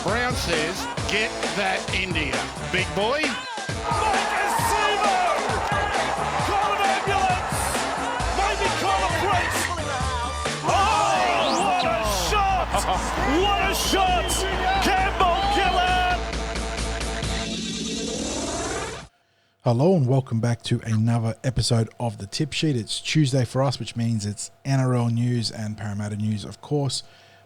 Brown says, get that India. Big boy. Call an ambulance! Maybe call a police! Oh, what a shot! What a shot! Campbell Gillard! Hello and welcome back to another episode of The Tip Sheet. It's Tuesday for us, which means it's NRL news and Parramatta news, of course,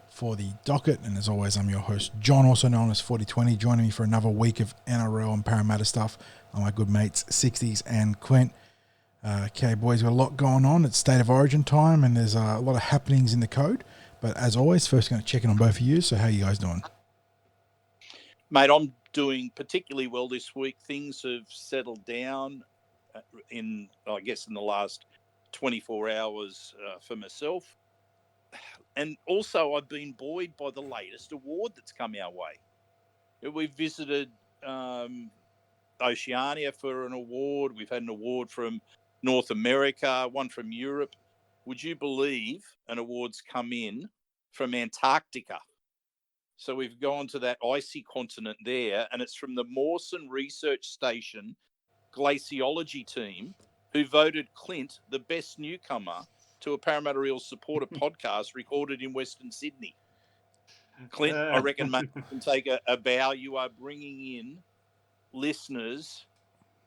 for the docket. And as always, I'm your host, John, also known as 4020. Joining me for another week of NRL and Parramatta stuff are my good mates, 60s and Quint. Okay, boys, we've got a lot going on. It's State of Origin time, and there's a lot of happenings in the code. But as always, first going to check in on both of you. So how are you guys doing? Mate, I'm doing particularly well this week. Things have settled down in the last 24 hours for myself. And also I've been buoyed by the latest award that's come our way. We've visited Oceania for an award. We've had an award from North America, one from Europe. Would you believe an award's come in from Antarctica? So we've gone to that icy continent there, and it's from the Mawson Research Station glaciology team, who voted Clint the best newcomer to a Parramatta Eels supporter podcast recorded in Western Sydney. Clint, I reckon, mate, you can take a bow. You are bringing in listeners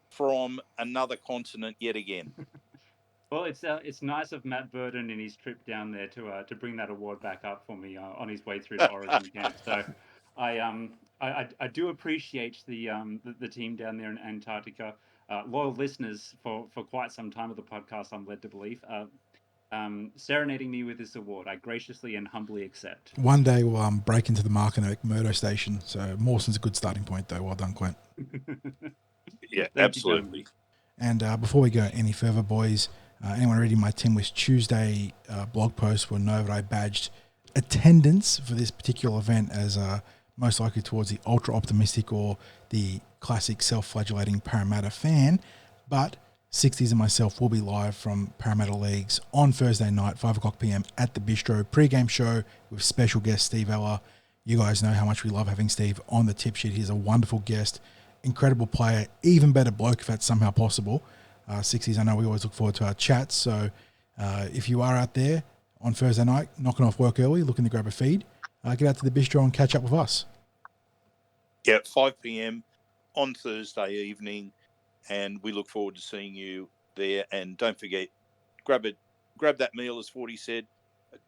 from another continent yet again. Well, it's nice of Matt Burden in his trip down there to bring that award back up for me on his way through the Origin camp. So I do appreciate the team down there in Antarctica. Loyal listeners for quite some time of the podcast, I'm led to believe. Serenading me with this award, I graciously and humbly accept. One day we'll break into the Mark and McMurdo station. So Mawson's a good starting point, though. Well done, Quint. Yeah, absolutely. And before we go any further, boys, anyone reading my Team List Tuesday blog post will know that I badged attendance for this particular event as most likely towards the ultra-optimistic or the classic self-flagellating Parramatta fan. But 60s and myself will be live from Parramatta Leagues on Thursday night, 5 o'clock p.m. at the Bistro pre-game show with special guest Steve Ella. You guys know how much we love having Steve on the tip sheet. He's a wonderful guest, incredible player, even better bloke if that's somehow possible. 60s, I know we always look forward to our chats. So if you are out there on Thursday night, knocking off work early, looking to grab a feed, get out to the Bistro and catch up with us. Yeah, 5 p.m. on Thursday evening. And we look forward to seeing you there. And don't forget, grab that meal, as 40 said,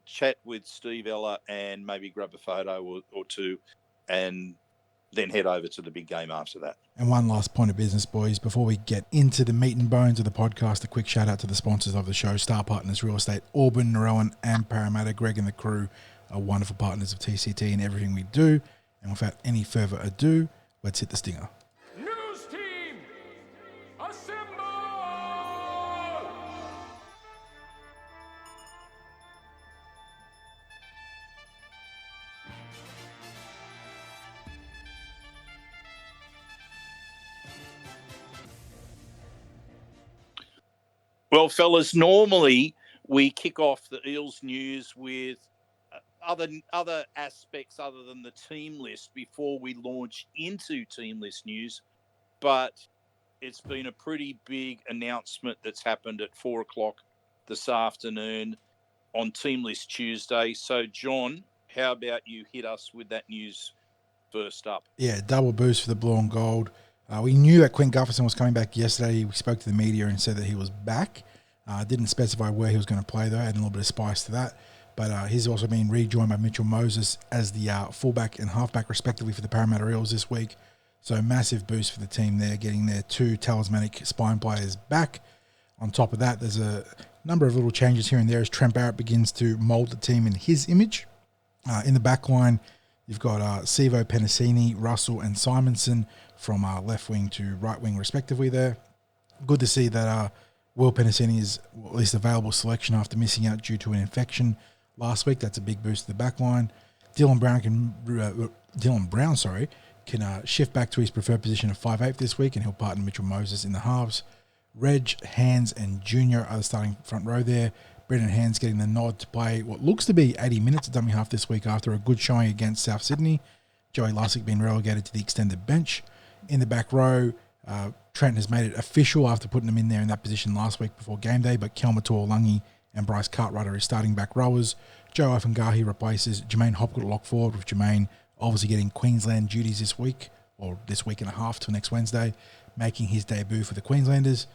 chat with Steve Ella, and maybe grab a photo or two, and then head over to the big game after that. And one last point of business, boys, before we get into the meat and bones of the podcast, a quick shout out to the sponsors of the show, Star Partners Real Estate, Auburn, Narellan, and Parramatta. Greg and the crew are wonderful partners of TCT in everything we do. And without any further ado, let's hit the stinger. Well, fellas, normally we kick off the Eels news with other aspects other than the team list before we launch into team list news. But it's been a pretty big announcement that's happened at 4 o'clock this afternoon on Team List Tuesday. So, John, how about you hit us with that news first up? Yeah, double boost for the blue and gold. We knew that Quinn Gutherson was coming back yesterday. We spoke to the media and said that he was back. Didn't specify where he was going to play, though. Adding a little bit of spice to that. But he's also been rejoined by Mitchell Moses as the fullback and halfback, respectively, for the Parramatta Eels this week. So massive boost for the team there, getting their two talismanic spine players back. On top of that, there's a number of little changes here and there as Trent Barrett begins to mould the team in his image. In the back line, you've got Sivo, Penasini, Russell, and Simonson from left wing to right wing, respectively there. Good to see that Will Penasini is at least available selection after missing out due to an infection last week. That's a big boost to the back line. Dylan Brown can shift back to his preferred position of 5'8" this week, and he'll partner Mitchell Moses in the halves. Reg, Hands, and Junior are the starting front row there. Brendan Hands getting the nod to play what looks to be 80 minutes at dummy half this week after a good showing against South Sydney. Joey Lussick being relegated to the extended bench. In the back row, Trent has made it official after putting him in there in that position last week before game day, but Kelma Tuolangi and Bryce Cartwright are his starting back rowers. Joe Ofangahi replaces Jermaine Hopgood at lock forward, with Jermaine obviously getting Queensland duties this week, or this week and a half till next Wednesday, making his debut for the Queenslanders.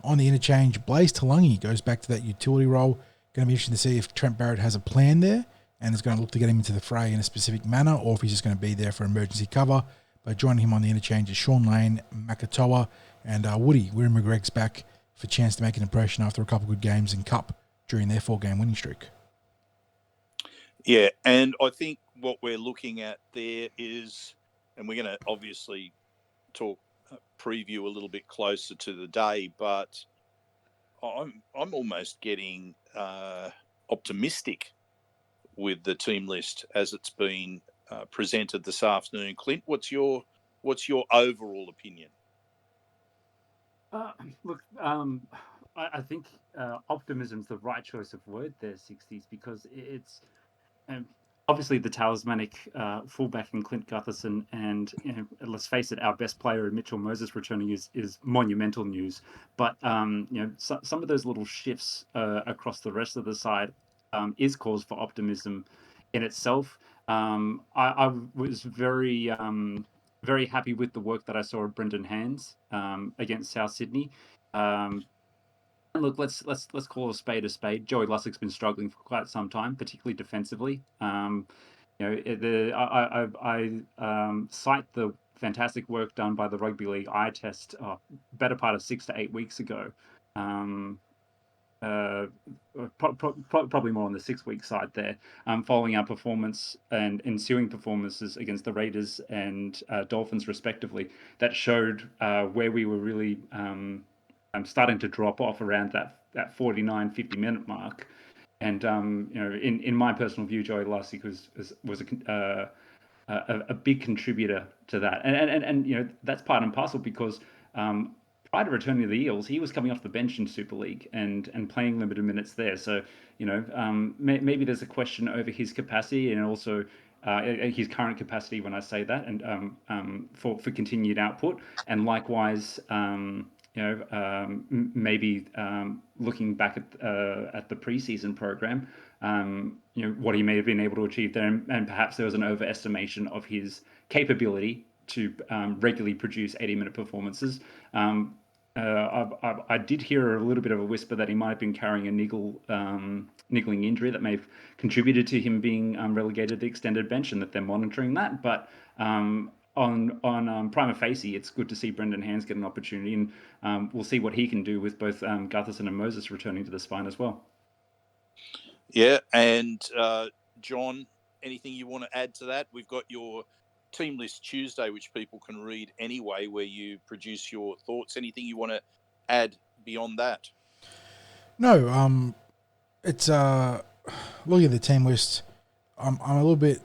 On the interchange, Blaze Talangi goes back to that utility role. Going to be interesting to see if Trent Barrett has a plan there and is going to look to get him into the fray in a specific manner, or if he's just going to be there for emergency cover. But joining him on the interchange is Sean Lane, Makatoa, and Woody. William McGreg's back for a chance to make an impression after a couple of good games in Cup during their 4-game winning streak. Yeah, and I think what we're looking at there is, and we're going to obviously talk preview a little bit closer to the day, but I'm almost getting optimistic with the team list as it's been presented this afternoon. Clint, what's your overall opinion? Look, I think optimism's the right choice of word there, 60s, because it's obviously the talismanic fullback in Clint Gutherson, and let's face it, our best player in Mitchell Moses returning is monumental news. But some of those little shifts across the rest of the side is cause for optimism in itself. I was very very happy with the work that I saw of Brendan Hands against South Sydney. Look, let's call a spade a spade. Joey Lussick's been struggling for quite some time, particularly defensively. I cite the fantastic work done by the Rugby League eye test better part of 6 to 8 weeks ago. Probably more on the 6-week side there, following our performance and ensuing performances against the Raiders and Dolphins respectively, that showed where we were really starting to drop off around that 49-50 minute mark. And in my personal view, Joey Lussick was a big contributor to that, and that's part and parcel because prior to returning to the Eels, he was coming off the bench in Super League and playing limited minutes there. So maybe there's a question over his capacity and also his current capacity when I say that, and for continued output, and likewise. Maybe looking back at the preseason program, what he may have been able to achieve there, and perhaps there was an overestimation of his capability to regularly produce 80-minute performances. I did hear a little bit of a whisper that he might have been carrying a niggling injury that may have contributed to him being relegated to the extended bench, and that they're monitoring that. But on prima facie, it's good to see Brendan Hands get an opportunity, and we'll see what he can do with both Gutherson and Moses returning to the spine as well. Yeah, and John, anything you want to add to that? We've got your Team List Tuesday, which people can read anyway, where you produce your thoughts. Anything you want to add beyond that? No, it's looking at the team list, I'm a little bit,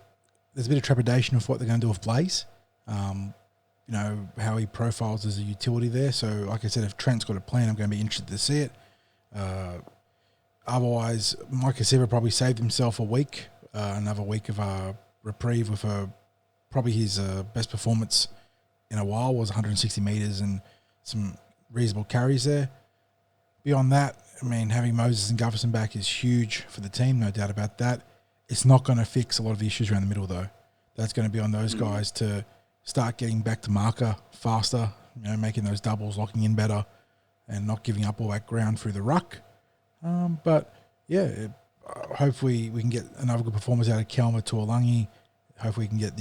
there's a bit of trepidation of what they're going to do with Blaze. How he profiles as a utility there. So, like I said, if Trent's got a plan, I'm going to be interested to see it. Otherwise, Mike Asiva probably saved himself a week, another week of reprieve with probably his best performance in a while was 160 metres and some reasonable carries there. Beyond that, I mean, having Moses and Gutherson back is huge for the team, no doubt about that. It's not going to fix a lot of the issues around the middle, though. That's going to be on those guys to start getting back to marker faster, making those doubles, locking in better, and not giving up all that ground through the ruck. Hopefully we can get another good performance out of Kelma Tuolangi. Hopefully we can get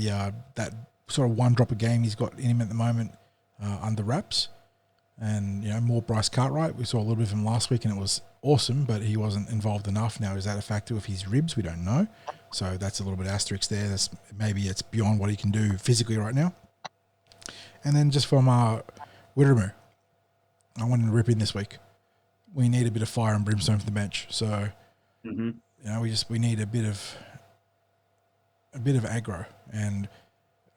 that sort of one drop a game he's got in him at the moment under wraps. And, more Bryce Cartwright. We saw a little bit of him last week and it was awesome, but he wasn't involved enough. Now, is that a factor with his ribs? We don't know. So that's a little bit asterisk there. Maybe it's beyond what he can do physically right now. And then just from Witteramoo, I wanted to rip in this week. We need a bit of fire and brimstone for the bench. So, we need a bit of aggro. And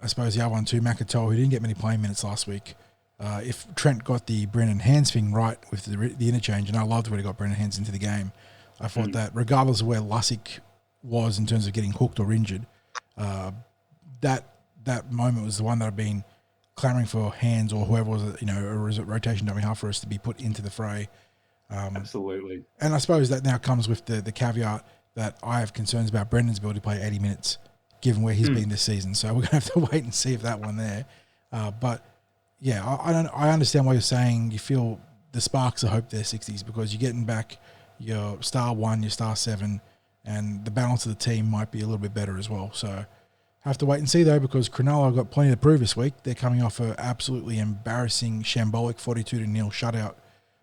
I suppose the other one too, Makatoa, who didn't get many playing minutes last week. If Trent got the Brendan Hands thing right with the interchange, and I loved when he got Brendan Hands into the game, I thought that regardless of where Lussick was in terms of getting hooked or injured, that moment was the one that I've been clamouring for hands or whoever was, a rotation dummy half for us to be put into the fray. Absolutely. And I suppose that now comes with the caveat that I have concerns about Brendan's ability to play 80 minutes, given where he's been this season. So we're going to have to wait and see if that one there. But yeah, I understand why you're saying you feel the sparks of hope there, 60s, because you're getting back your star 1, your star 7, and the balance of the team might be a little bit better as well. So have to wait and see though, because Cronulla got plenty to prove this week. They're coming off an absolutely embarrassing, shambolic 42-0 shutout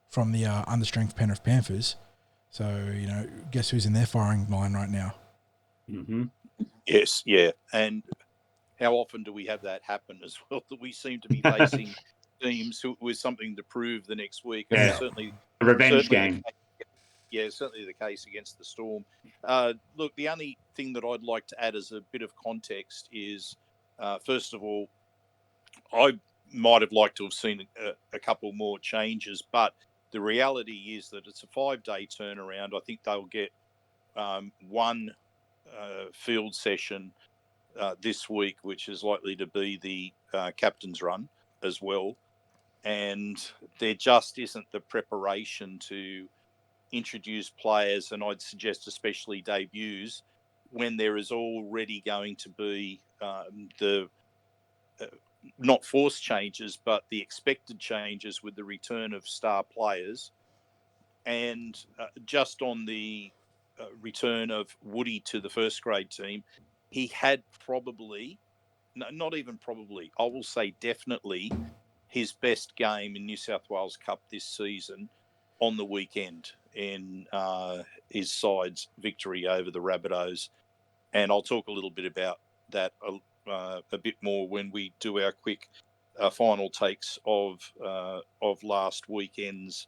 from the understrength Penrith Panthers. So, guess who's in their firing line right now? Mm-hmm. Yes, yeah. And how often do we have that happen as well, that we seem to be facing teams with something to prove the next week? And Yeah. certainly A revenge certainly game. certainly the case against the Storm. Look, the only thing that I'd like to add as a bit of context is, first of all, I might have liked to have seen a couple more changes, but the reality is that it's a 5-day turnaround. I think they'll get one field session this week, which is likely to be the captain's run as well. And there just isn't the preparation to introduce players, and I'd suggest especially debuts, when there is already going to be the not forced changes, but the expected changes with the return of star players. And just on the return of Woody to the first grade team, he had probably, no, not even probably, I will say definitely, his best game in New South Wales Cup this season on the weekend in his side's victory over the Rabbitohs. And I'll talk a little bit about that a bit more when we do our quick final takes of last weekend's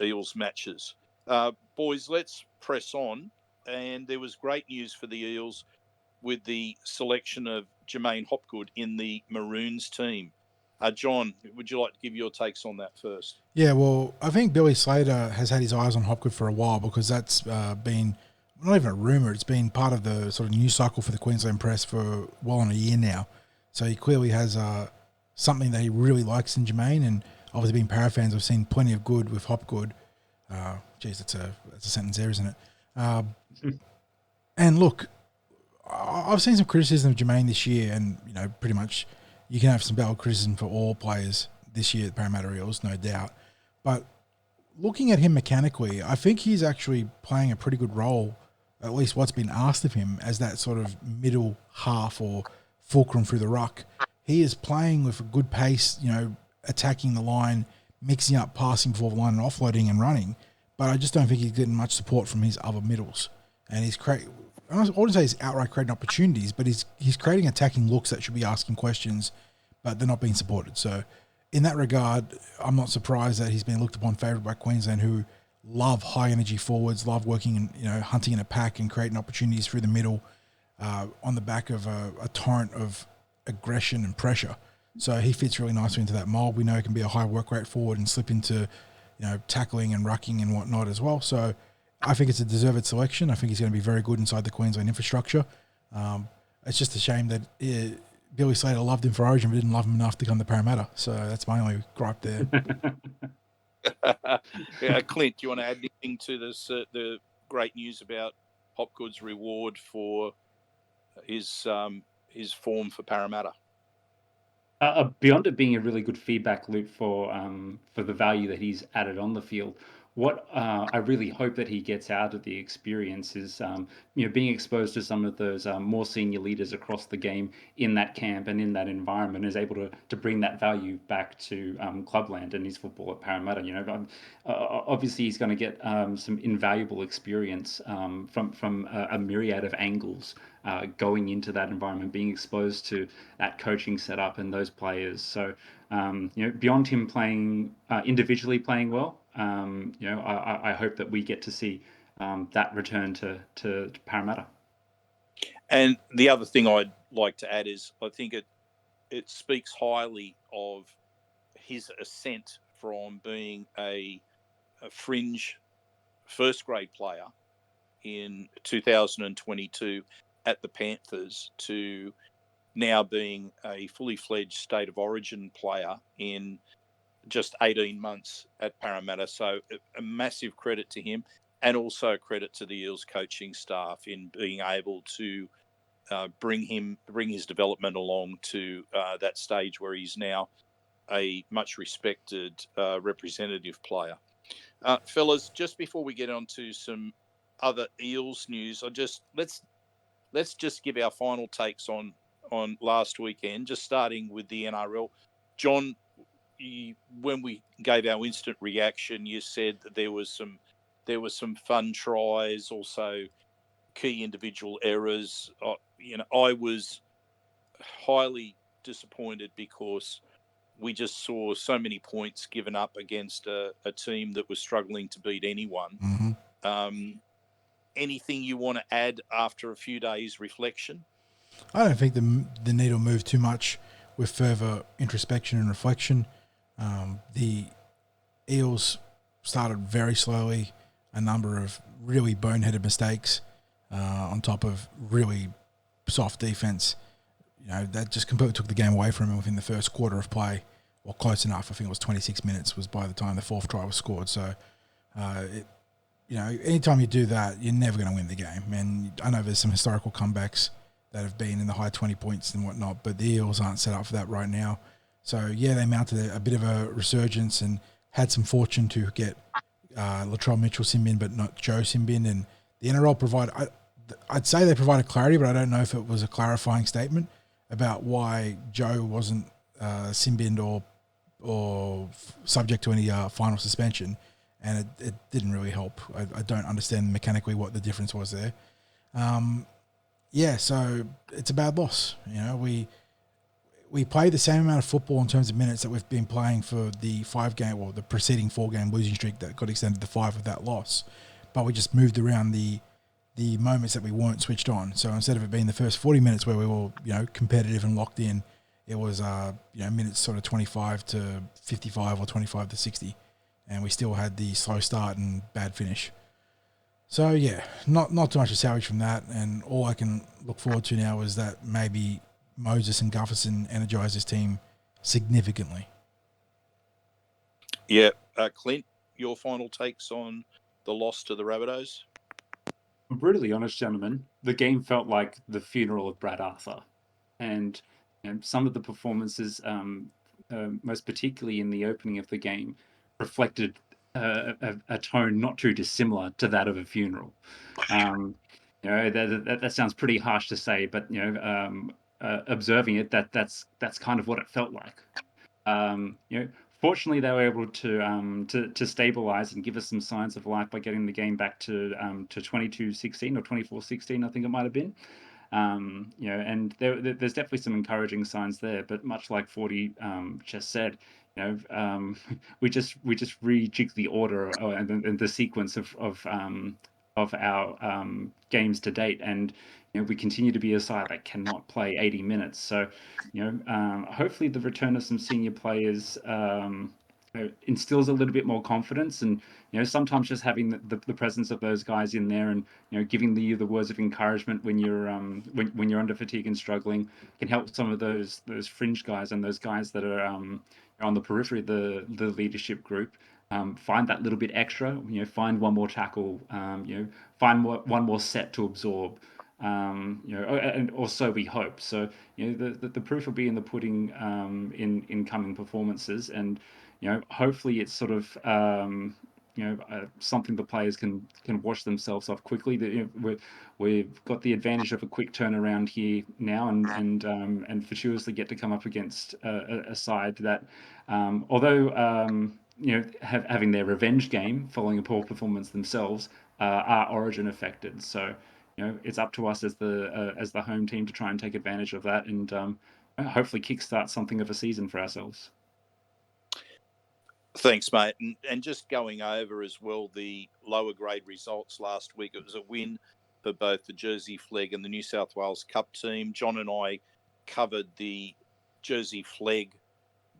Eels matches. Boys, let's press on. And there was great news for the Eels with the selection of Jermaine Hopgood in the Maroons team. John, would you like to give your takes on that first? Yeah, well, I think Billy Slater has had his eyes on Hopgood for a while, because that's been not even a rumour. It's been part of the sort of news cycle for the Queensland press for well on a year now. So he clearly has something that he really likes in Jermaine, and obviously being Para fans, I've seen plenty of good with Hopgood. Geez, that's a sentence there, isn't it? And look, I've seen some criticism of Jermaine this year, and pretty much you can have some valid criticism for all players this year at Parramatta Eels, no doubt. But looking at him mechanically, I think he's actually playing a pretty good role, at least what's been asked of him, as that sort of middle half or fulcrum through the ruck. He is playing with a good pace, attacking the line, mixing up passing before the line and offloading and running. But I just don't think he's getting much support from his other middles. And he's I wouldn't say he's outright creating opportunities, but he's creating attacking looks that should be asking questions, but they're not being supported. So in that regard, I'm not surprised that he's been looked upon favourite by Queensland, who love high energy forwards, love working and hunting in a pack and creating opportunities through the middle on the back of a torrent of aggression and pressure. So he fits really nicely into that mold. We know he can be a high work rate forward and slip into tackling and rucking and whatnot as well. So I think it's a deserved selection. I think he's going to be very good inside the Queensland infrastructure. It's just a shame that Billy Slater loved him for Origin, but didn't love him enough to come to Parramatta. So that's my only gripe there. Yeah, Clint, do you want to add anything to this? The great news about Hopgood's reward for his form for Parramatta. Beyond it being a really good feedback loop for the value that he's added on the field, what I really hope that he gets out of the experience is being exposed to some of those more senior leaders across the game in that camp and in that environment, is able to bring that value back to clubland and his football at Parramatta. Obviously he's going to get some invaluable experience from a myriad of angles going into that environment, being exposed to that coaching setup and those players. So beyond him playing individually playing well, I hope that we get to see that return to Parramatta. And the other thing I'd like to add is I think it speaks highly of his ascent from being a fringe first grade player in 2022 at the Panthers to now being a fully fledged State of Origin player in just 18 months at Parramatta. So a massive credit to him, and also credit to the Eels coaching staff in being able to bring his development along to that stage where he's now a much respected representative player. Fellas, just before we get on to some other Eels news, let's just give our final takes on last weekend, just starting with the NRL. John, when we gave our instant reaction, you said that there was some fun tries, also key individual errors. I was highly disappointed because we just saw so many points given up against a team that was struggling to beat anyone. Mm-hmm. Anything you want to add after a few days' reflection? I don't think the needle moved too much with further introspection and reflection. The Eels started very slowly, a number of really boneheaded mistakes on top of really soft defense. That just completely took the game away from him within the first quarter of play, or close enough. I think it was 26 minutes was by the time the fourth try was scored. So, anytime you do that, you're never going to win the game. And I know there's some historical comebacks that have been in the high 20 points and whatnot, but the Eels aren't set up for that right now. So, yeah, they mounted a bit of a resurgence and had some fortune to get Latrell Mitchell Simbin, but not Joe Simbin. And the NRL provided, I'd say they provided clarity, but I don't know if it was a clarifying statement about why Joe wasn't Simbin or subject to any final suspension. And it didn't really help. I don't understand mechanically what the difference was there. So it's a bad loss. We played the same amount of football in terms of minutes that we've been playing for the 5-game or the preceding 4-game losing streak that got extended to 5 with that loss. But we just moved around the moments that we weren't switched on. So instead of it being the first 40 minutes where we were, competitive and locked in, it was, minutes sort of 25 to 55 or 25 to 60. And we still had the slow start and bad finish. So, yeah, not too much to salvage from that. And all I can look forward to now is that maybe Moses and Gutherson energise his team significantly. Yeah. Clint, your final takes on the loss to the Rabbitohs? I'm brutally honest, gentlemen, the game felt like the funeral of Brad Arthur. And some of the performances, most particularly in the opening of the game, reflected a tone not too dissimilar to that of a funeral. That sounds pretty harsh to say, but observing it, that's kind of what it felt like. Fortunately, they were able to stabilize and give us some signs of life by getting the game back to 22-16 or 24-16, I think it might have been. And there's definitely some encouraging signs there. But much like 40 just said, we just rejigged the order and the sequence of our games to date, and we continue to be a side that cannot play 80 minutes. So, hopefully the return of some senior players instills a little bit more confidence, and sometimes just having the presence of those guys in there and giving you the words of encouragement when you're when you're under fatigue and struggling can help some of those fringe guys and those guys that are on the periphery of the leadership group find that little bit extra. Find one more tackle. Find one more set to absorb. And also we hope. So the proof will be in the pudding in coming performances, and hopefully it's sort of something the players can wash themselves off quickly. We've got the advantage of a quick turnaround here now, and fortuitously get to come up against a side that, although having their revenge game following a poor performance themselves, are Origin affected. So it's up to us as the home team to try and take advantage of that and hopefully kickstart something of a season for ourselves. Thanks, mate. And just going over as well the lower grade results last week, it was a win for both the Jersey Flegg and the New South Wales Cup team. John and I covered the Jersey Flegg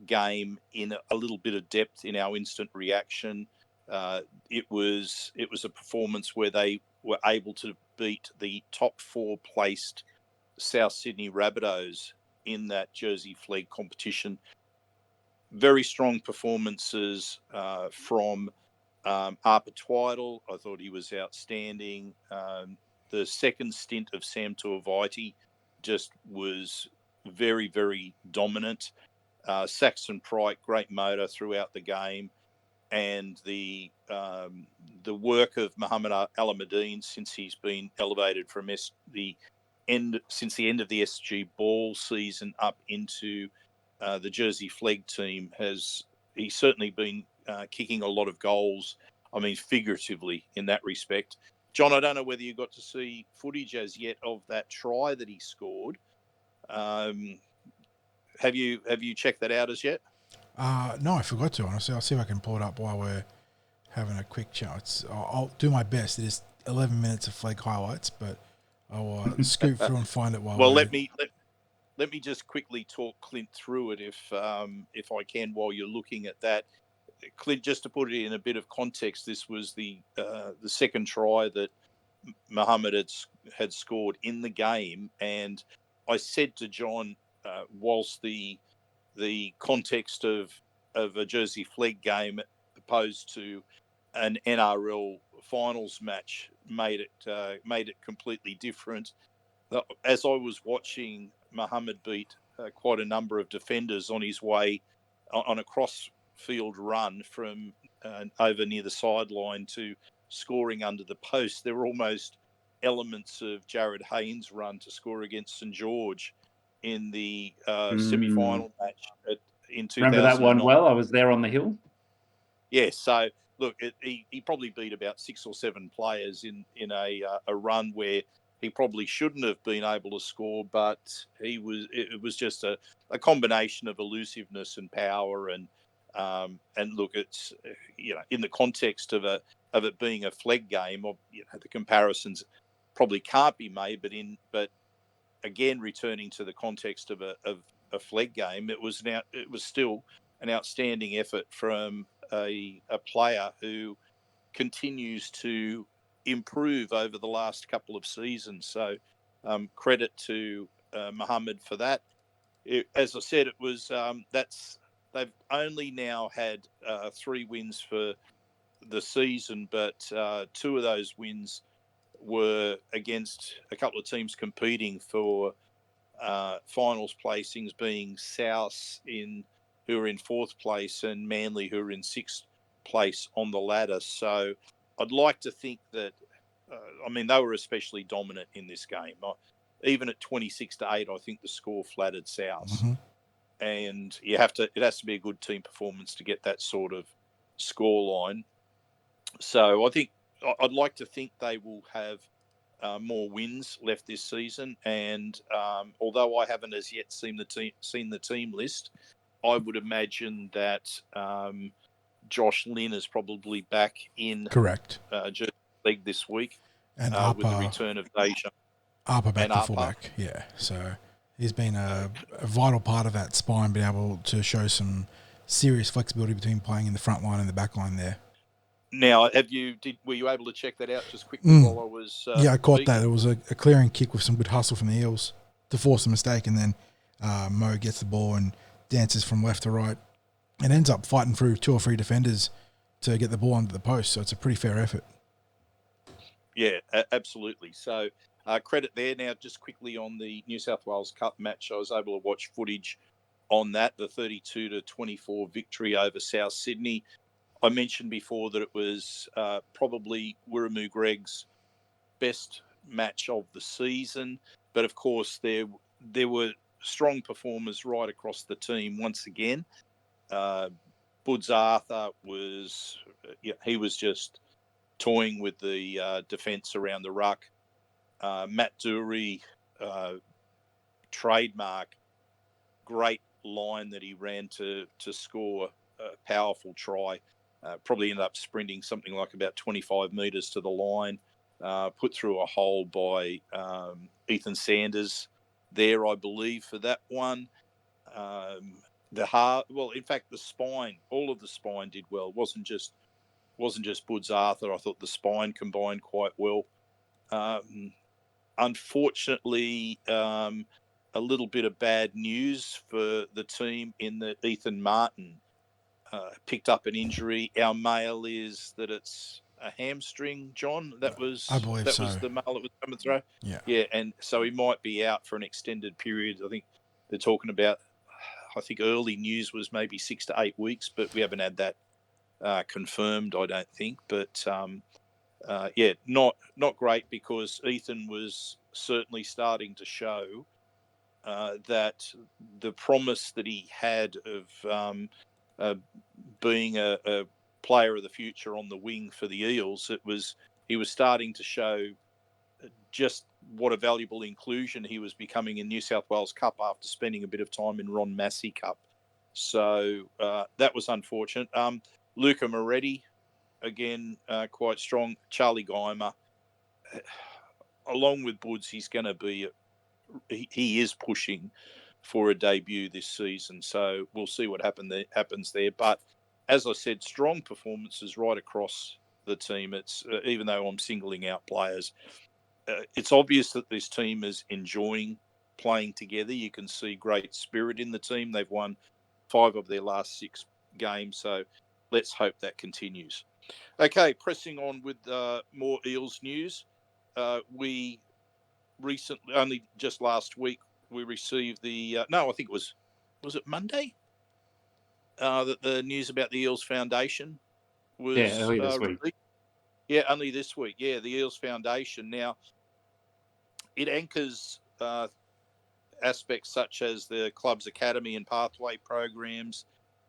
game in a little bit of depth in our instant reaction. it was a performance where they were able to beat the top 4 placed South Sydney Rabbitohs in that Jersey Flegg competition. Very strong performances from Arpa Twidle. I thought he was outstanding. The second stint of Sam Tuiviti just was very, very dominant. Saxon Prite, great motor throughout the game, and the work of Muhammad Alamuddin since he's been elevated from the end of the SG Ball season up into the Jersey Flegg team he's certainly been kicking a lot of goals. I mean, figuratively in that respect. John, I don't know whether you got to see footage as yet of that try that he scored. Have you checked that out as yet? No, I forgot to, honestly. I'll see if I can pull it up while we're having a quick chat. I'll do my best. It is 11 minutes of Flegg highlights, but I'll scoop through and find it while well, let me just quickly talk Clint through it if I can while you're looking at that. Clint, just to put it in a bit of context, this was the second try that Muhammad had scored in the game, and I said to John, whilst the context of a Jersey Flegg game opposed to an NRL finals match made it completely different. As I was watching Muhammad beat quite a number of defenders on his way on a cross-field run from over near the sideline to scoring under the post, there were almost elements of Jared Haynes' run to score against St George in the semi-final match in 2009. Remember that one well? I was there on the hill. Yeah, so look, he probably beat about 6 or 7 players in a run where he probably shouldn't have been able to score, but it was just a combination of elusiveness and power and look, it's in the context of it being a Flegg game, the comparisons probably can't be made, but again, returning to the context of a Flegg game, it was still an outstanding effort from a player who continues to improve over the last couple of seasons. So credit to Muhammad for that. As I said, it was they've only now had 3 wins for the season, but 2 of those wins were against a couple of teams competing for finals placings, being South who are in 4th place and Manly who are in 6th place on the ladder. So I'd like to think that, they were especially dominant in this game. Even at 26-8, I think the score flattered South. Mm-hmm. And it has to be a good team performance to get that sort of scoreline. So I think I'd like to think they will have more wins left this season. And although I haven't as yet seen the team list, I would imagine that Josh Lynn is probably back in Correct. Jersey League this week, And with the return of Deja. Arpa back and to Arpa. fullback, yeah. So he's been a vital part of that spine, being able to show some serious flexibility between playing in the front line and the back line there. Now, were you able to check that out just quickly while I was? Yeah, I caught speaking? that. It was a clearing kick with some good hustle from the Eels to force a mistake, and then Mo gets the ball and dances from left to right, and ends up fighting through 2 or 3 defenders to get the ball under the post. So it's a pretty fair effort. Yeah, absolutely. So credit there. Now, just quickly on the New South Wales Cup match, I was able to watch footage on that, the 32-24 victory over South Sydney. I mentioned before that it was probably Wiremu Greg's best match of the season, but of course there were strong performers right across the team once again. Buds Arthur was just toying with the defence around the ruck. Matt Dury, trademark, great line that he ran to score a powerful try. Probably ended up sprinting something like about 25 metres to the line, put through a hole by Ethan Sanders there, I believe, for that one. In fact, the spine, all of the spine did well. It wasn't just wasn't just Woods Arthur. I thought the spine combined quite well. Unfortunately, a little bit of bad news for the team in that Ethan Martin picked up an injury. Our mail is that it's a hamstring, John. I believe so. Was the mail that was coming through. Yeah. Yeah, and so he might be out for an extended period. I think they're talking about. I think early news was maybe 6 to 8 weeks, but we haven't had that confirmed. I don't think, but yeah, not great, because Ethan was certainly starting to show that the promise that he had of being a player of the future on the wing for the Eels, he was starting to show just what a valuable inclusion he was becoming in New South Wales Cup after spending a bit of time in Ron Massey Cup. So that was unfortunate. Luca Moretti, again, quite strong. Charlie Geimer, along with Woods, he's going to be, he is pushing for a debut this season. So we'll see what happens there. But as I said, strong performances right across the team. It's even though I'm singling out players, it's obvious that this team is enjoying playing together. You can see great spirit in the team. They've won 5 of their last 6 games. So let's hope that continues. Okay, pressing on with more Eels news. We recently, only just last week, we received the, no, I think was it Monday? That the news about the Eels Foundation was early this week. released. Yeah, only this week. Yeah, the Eels Foundation. Now, it anchors aspects such as the club's academy and pathway programs,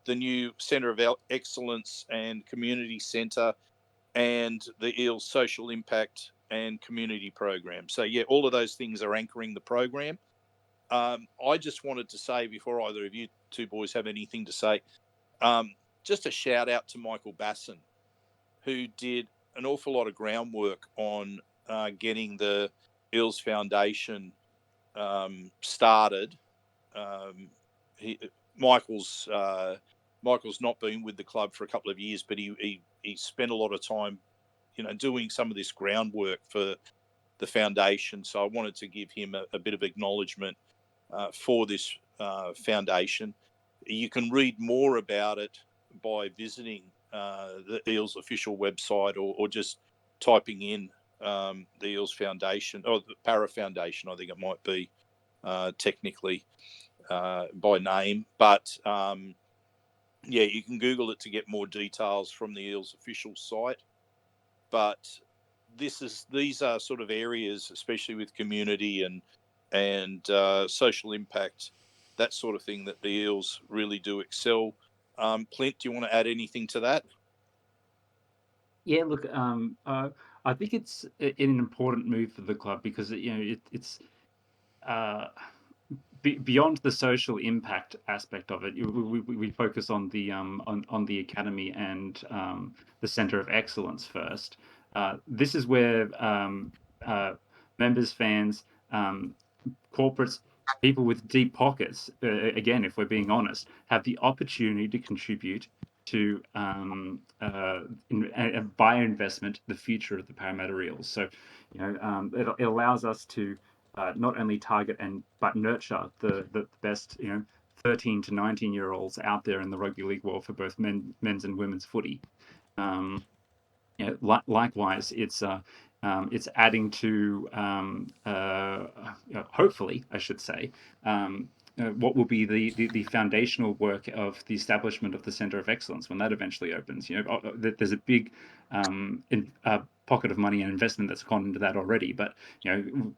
the new Centre of Excellence and Community Centre, and the Eels social impact and community program. So yeah, all of those things are anchoring the program. I just wanted to say, before either of you two boys have anything to say, just a shout out to Michael Basson, who did an awful lot of groundwork on getting the Eels Foundation started. Michael's not been with the club for a couple of years, but he spent a lot of time, doing some of this groundwork for the foundation. So I wanted to give him a bit of acknowledgement for this foundation. You can read more about it by visiting the Eels official website, or just typing in the Eels Foundation, or the Para Foundation, I think it might be technically by name. But yeah, you can Google it to get more details from the Eels official site. But these are sort of areas, especially with community and social impact, that sort of thing, that the Eels really do excel. Clint, do you want to add anything to that? Yeah, look, I think it's an important move for the club, because it's beyond the social impact aspect of it. We focus on the on the academy and the Centre of Excellence first. This is where members, fans, corporates, people with deep pockets, again, if we're being honest, have the opportunity to contribute to by investment the future of the Parramatta Eels. So, it allows us to not only target but nurture the best 13 to 19-year-olds out there in the rugby league world for both men's and women's footy. Likewise, it's adding to hopefully, I should say, what will be the foundational work of the establishment of the Centre of Excellence when that eventually opens. There's a big pocket of money and investment that's gone into that already, but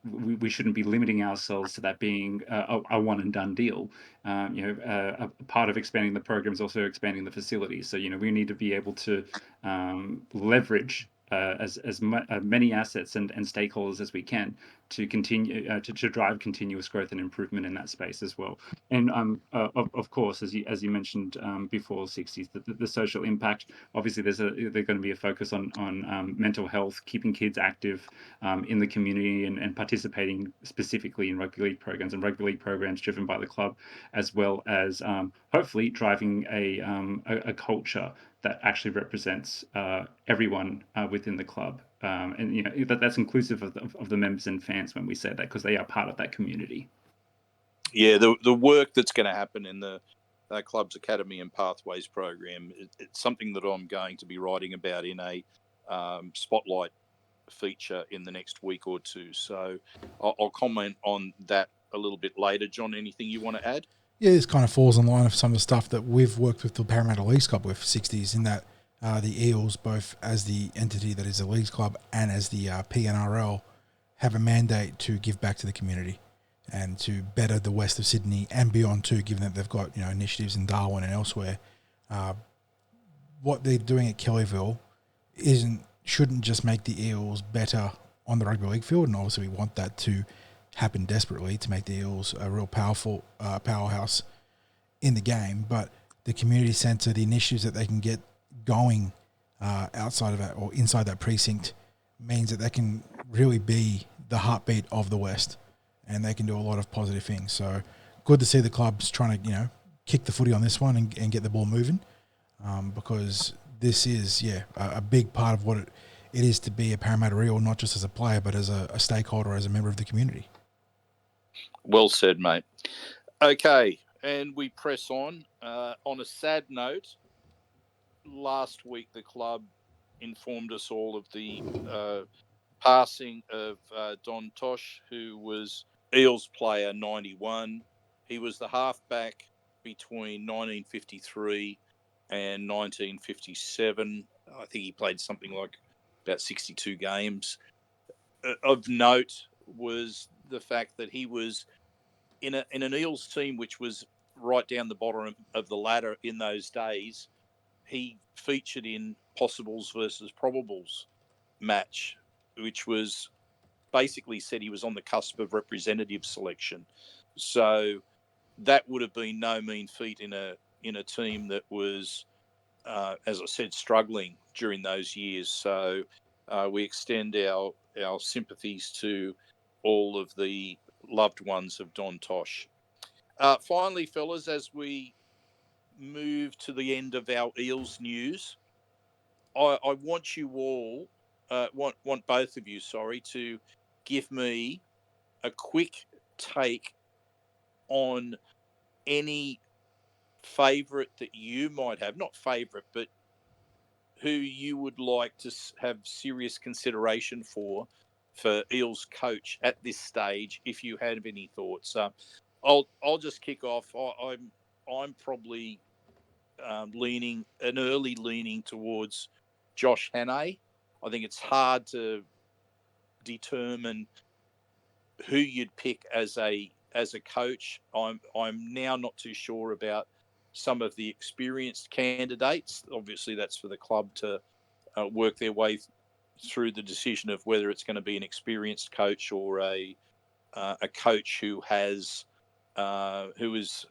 we shouldn't be limiting ourselves to that being a one and done deal. A part of expanding the program is also expanding the facilities. So we need to be able to leverage as many assets and stakeholders as we can to continue to drive continuous growth and improvement in that space as well. And of course, as you mentioned before, 60s, the social impact. Obviously, there's going to be a focus on mental health, keeping kids active in the community, and participating specifically in rugby league programs driven by the club, as well as hopefully driving a culture that actually represents everyone within the club. And that's inclusive of the members and fans when we say that, because they are part of that community. Yeah, the work that's going to happen in the club's Academy and Pathways program, it's something that I'm going to be writing about in a spotlight feature in the next week or two. So I'll comment on that a little bit later. John, anything you want to add? Yeah, this kind of falls in line of some of the stuff that we've worked with the Parramatta Leagues Club with 60s, in that the Eels, both as the entity that is the Leagues Club and as the PNRL, have a mandate to give back to the community and to better the west of Sydney and beyond too, given that they've got initiatives in Darwin and elsewhere. What they're doing at Kellyville shouldn't just make the Eels better on the rugby league field, and obviously we want that to happen desperately to make the Eels a real powerful powerhouse in the game, but the community centre, the initiatives that they can get going outside of that or inside that precinct, means that they can really be the heartbeat of the West, and they can do a lot of positive things. So good to see the clubs trying to kick the footy on this one and get the ball moving, because this is a big part of what it is to be a Parramatta Eel, not just as a player but as a stakeholder, as a member of the community. Well said, mate. Okay, and we press on. On a sad note, last week the club informed us all of the passing of Don Tosh, who was Eels player 91. He was the halfback between 1953 and 1957. I think he played something like about 62 games. Of note was the fact that he was in an Eels team which was right down the bottom of the ladder in those days. He featured in possibles versus probables match, which was basically said he was on the cusp of representative selection. So that would have been no mean feat in a team that was, as I said, struggling during those years. So we extend our sympathies to all of the loved ones of Don Tosh. Finally, fellas, as we move to the end of our Eels news, I want you all, want both of you, to give me a quick take on any favourite that you might have, not favourite, but who you would like to have serious consideration for Eels coach at this stage, if you have any thoughts. I'll just kick off. I'm probably early leaning towards Josh Hannay. I think it's hard to determine who you'd pick as a coach. I'm now not too sure about some of the experienced candidates. Obviously, that's for the club to work their way through the decision of whether it's going to be an experienced coach or a coach who is,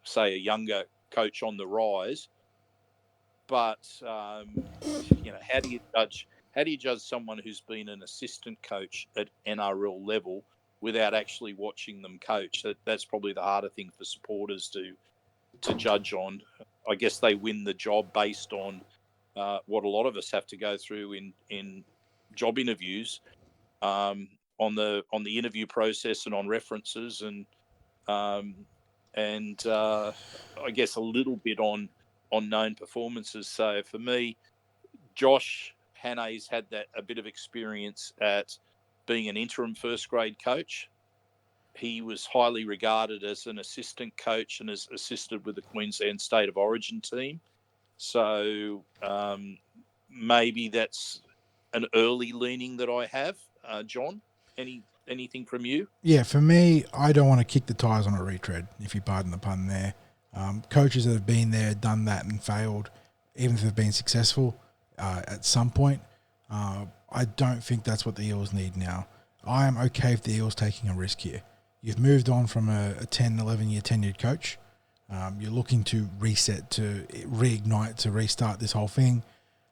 say, a younger coach on the rise. But how do you judge someone who's been an assistant coach at NRL level without actually watching them coach? That's probably the harder thing for supporters to judge on. I guess they win the job based on what a lot of us have to go through in job interviews, on the interview process and on references, and I guess a little bit on known performances. So for me, Josh Hannay's had a bit of experience at being an interim first grade coach. He was highly regarded as an assistant coach and has assisted with the Queensland State of Origin team. So maybe that's an early leaning that I have. John, anything from you? Yeah, for me, I don't want to kick the tires on a retread, if you pardon the pun there. Coaches that have been there, done that and failed, even if they've been successful at some point, I don't think that's what the Eels need now. I am okay with the Eels taking a risk here. You've moved on from a 10, 11-year tenured coach. You're looking to reset, to reignite, to restart this whole thing.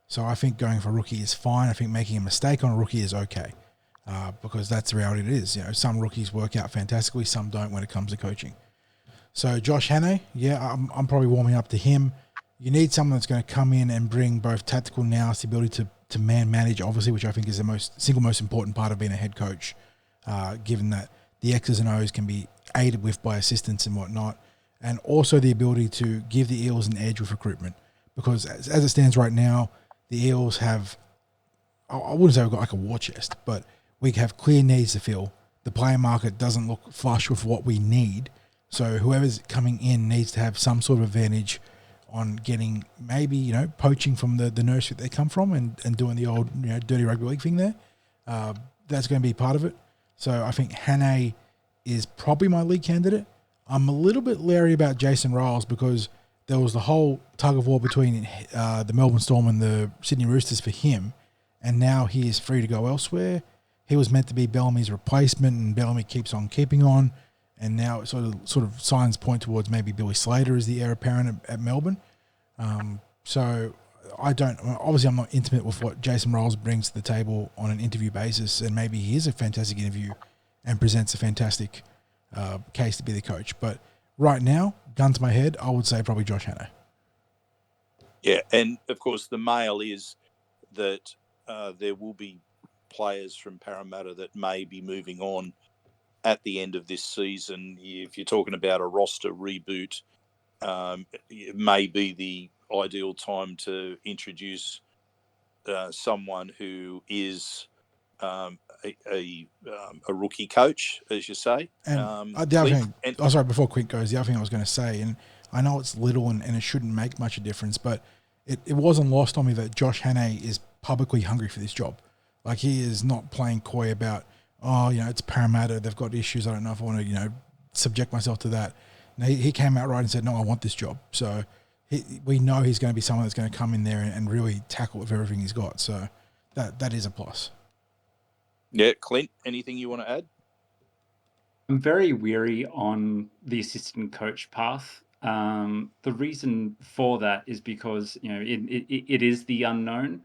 So I think going for a rookie is fine. I think making a mistake on a rookie is okay, because that's the reality it is. Some rookies work out fantastically, some don't when it comes to coaching. So Josh Hannay, I'm probably warming up to him. you need someone that's going to come in and bring both tactical nous, the ability to man manage, obviously, which I think is the single most important part of being a head coach, given that the X's and O's can be aided with by assistants and whatnot, and also the ability to give the Eels an edge with recruitment. Because as it stands right now, the Eels have, I wouldn't say we've got like a war chest, but we have clear needs to fill. The player market doesn't look flush with what we need. So whoever's coming in needs to have some sort of advantage on getting maybe, poaching from the nursery that they come from and doing the old, dirty rugby league thing there. That's going to be part of it. So I think Hannay is probably my lead candidate. I'm a little bit leery about Jason Riles because there was the whole tug of war between the Melbourne Storm and the Sydney Roosters for him, and now he is free to go elsewhere. He was meant to be Bellamy's replacement, and Bellamy keeps on keeping on, and now it sort of signs point towards maybe Billy Slater as the heir apparent at Melbourne. So obviously I'm not intimate with what Jason Riles brings to the table on an interview basis, and maybe he is a fantastic interview and presents a fantastic case to be the coach. But right now, gun to my head, I would say probably Josh Hannay. Yeah, and of course the mail is that there will be players from Parramatta that may be moving on at the end of this season. If you're talking about a roster reboot, it may be the ideal time to introduce someone who is a rookie coach, as you say. And the other thing, sorry, before Quick goes, the other thing I was going to say, and I know it's little and it shouldn't make much of a difference, but it wasn't lost on me that Josh Hannay is publicly hungry for this job. Like, he is not playing coy about, it's Parramatta, they've got issues, I don't know if I want to, subject myself to that. No, he came out right and said, no, I want this job. So we know he's going to be someone that's going to come in there and really tackle with everything he's got. So that is a plus. Yeah, Clint, anything you want to add? I'm very weary on the assistant coach path. The reason for that is because it is the unknown.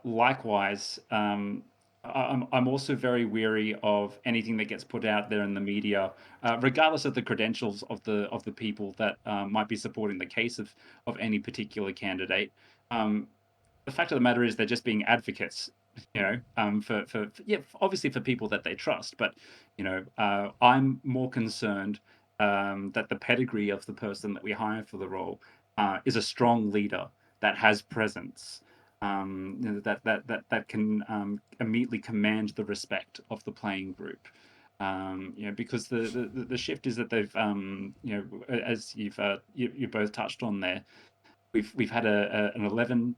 Likewise, I'm also very weary of anything that gets put out there in the media, regardless of the credentials of the people that might be supporting the case of any particular candidate. The fact of the matter is they're just being advocates, for obviously for people that they trust. But I'm more concerned that the pedigree of the person that we hire for the role is a strong leader that has presence, that can immediately command the respect of the playing group. Because the shift is that they've, as you both touched on there, we've had an 11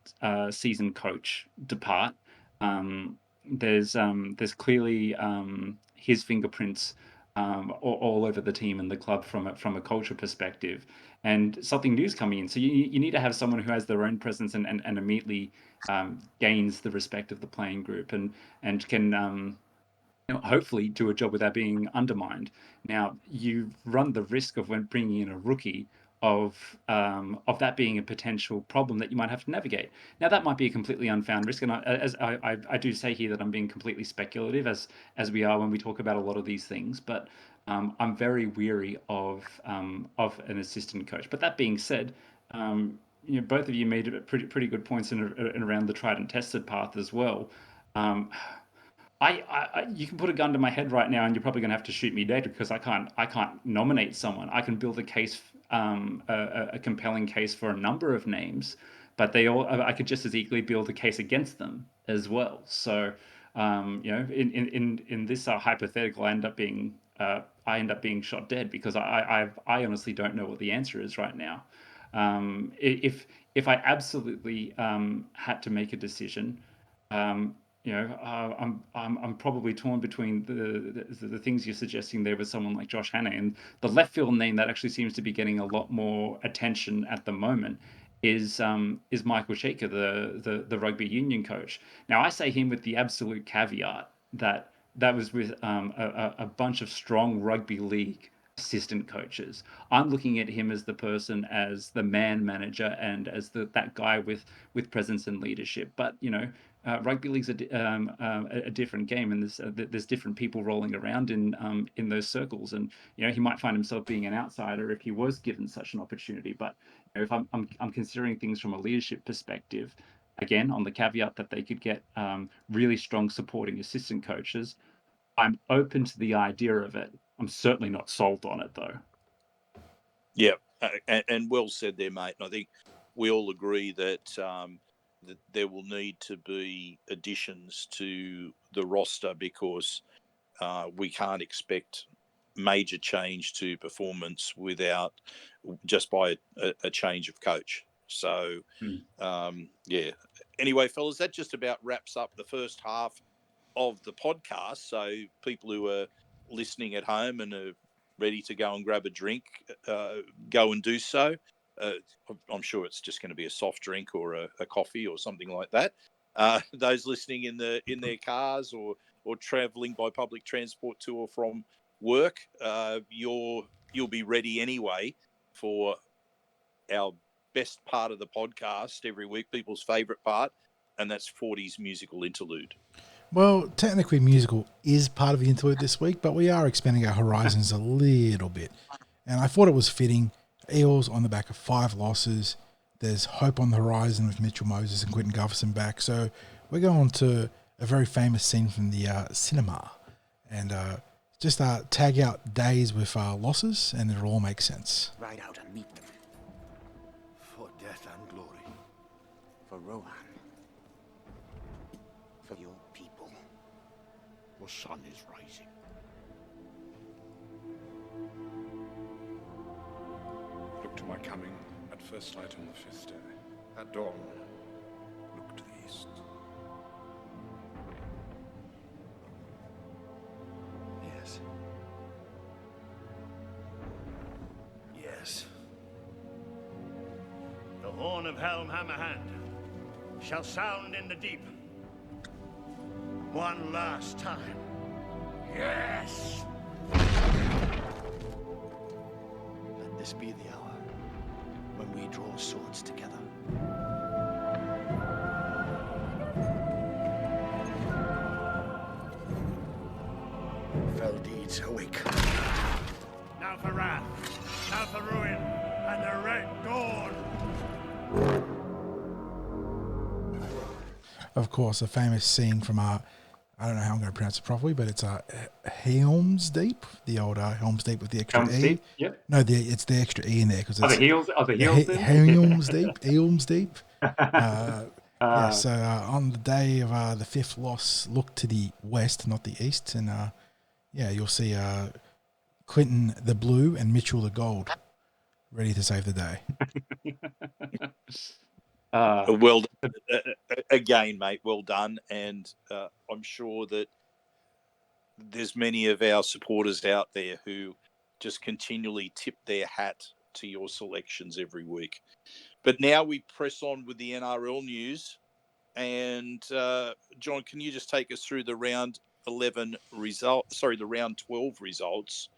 season coach depart. There's clearly his fingerprints all over the team and the club from a culture perspective, and something new's coming in. So you need to have someone who has their own presence and immediately gains the respect of the playing group and can hopefully do a job without being undermined. Now, you run the risk of when bringing in a rookie of that being a potential problem that you might have to navigate. Now, that might be a completely unfound risk, and I do say here that I'm being completely speculative, as we are when we talk about a lot of these things. But I'm very weary of an assistant coach. But that being said, both of you made pretty good points in around the tried and tested path as well. You can put a gun to my head right now, and you're probably going to have to shoot me dead because I can't nominate someone. I can build a case, a compelling case for a number of names, but I could just as equally build a case against them as well. So, in this hypothetical, I end up being shot dead because I honestly don't know what the answer is right now. If I absolutely had to make a decision. I'm probably torn between the things you're suggesting there with someone like Josh Hannay, and the left field name that actually seems to be getting a lot more attention at the moment is Michael Shaker, the rugby union coach. Now, I say him with the absolute caveat that was with a bunch of strong rugby league assistant coaches. I'm looking at him as the person, as the man manager, and as that guy with presence and leadership. But rugby league's a different game, and there's different people rolling around in those circles, and he might find himself being an outsider if he was given such an opportunity. But if I'm considering things from a leadership perspective, again on the caveat that they could get really strong supporting assistant coaches, I'm open to the idea of it. I'm certainly not sold on it though. Yeah, and well said there, mate. And I think we all agree that that there will need to be additions to the roster because we can't expect major change to performance without just by a change of coach. So, yeah. Anyway, fellas, that just about wraps up the first half of the podcast. So people who are listening at home and are ready to go and grab a drink, go and do so. I'm sure it's just going to be a soft drink or a coffee or something like that. Those listening in their cars or travelling by public transport to or from work, you'll be ready anyway for our best part of the podcast every week, people's favourite part, and that's 40's musical interlude. Well, technically musical is part of the interlude this week, but we are expanding our horizons a little bit. And I thought it was fitting. Eels on the back of 5 losses. There's hope on the horizon with Mitchell Moses and Quinton Gutherson back. So we're going to a very famous scene from the cinema. And just tag out days with losses and it'll all make sense. Ride out and meet them. For death and glory. For Rohan. For your people. The sun is rising. Look to my coming at first light on the 5th day. At dawn, look to the east. Yes. Yes. The horn of Helm Hammerhand shall sound in the deep. One last time. Yes! Let this be the hour when we draw swords together. Fell deeds awake. Now for wrath, now for ruin, and the Red Dawn! Of course, a famous scene from I don't know how I'm going to pronounce it properly, but it's Helm's Deep, the old Helm's Deep with the extra Helm's E. Deep, yep. No, it's the extra E in there because it's Are the heels there? Helm's Deep, Helm's Deep. Yeah, so on the day of the 5th loss, look to the west, not the east, and you'll see Quinton the blue and Mitchell the gold, ready to save the day. Well done. Again, mate, well done. And I'm sure that there's many of our supporters out there who just continually tip their hat to your selections every week. But now we press on with the NRL news. And John, can you just take us through the round 11 the round 12 results,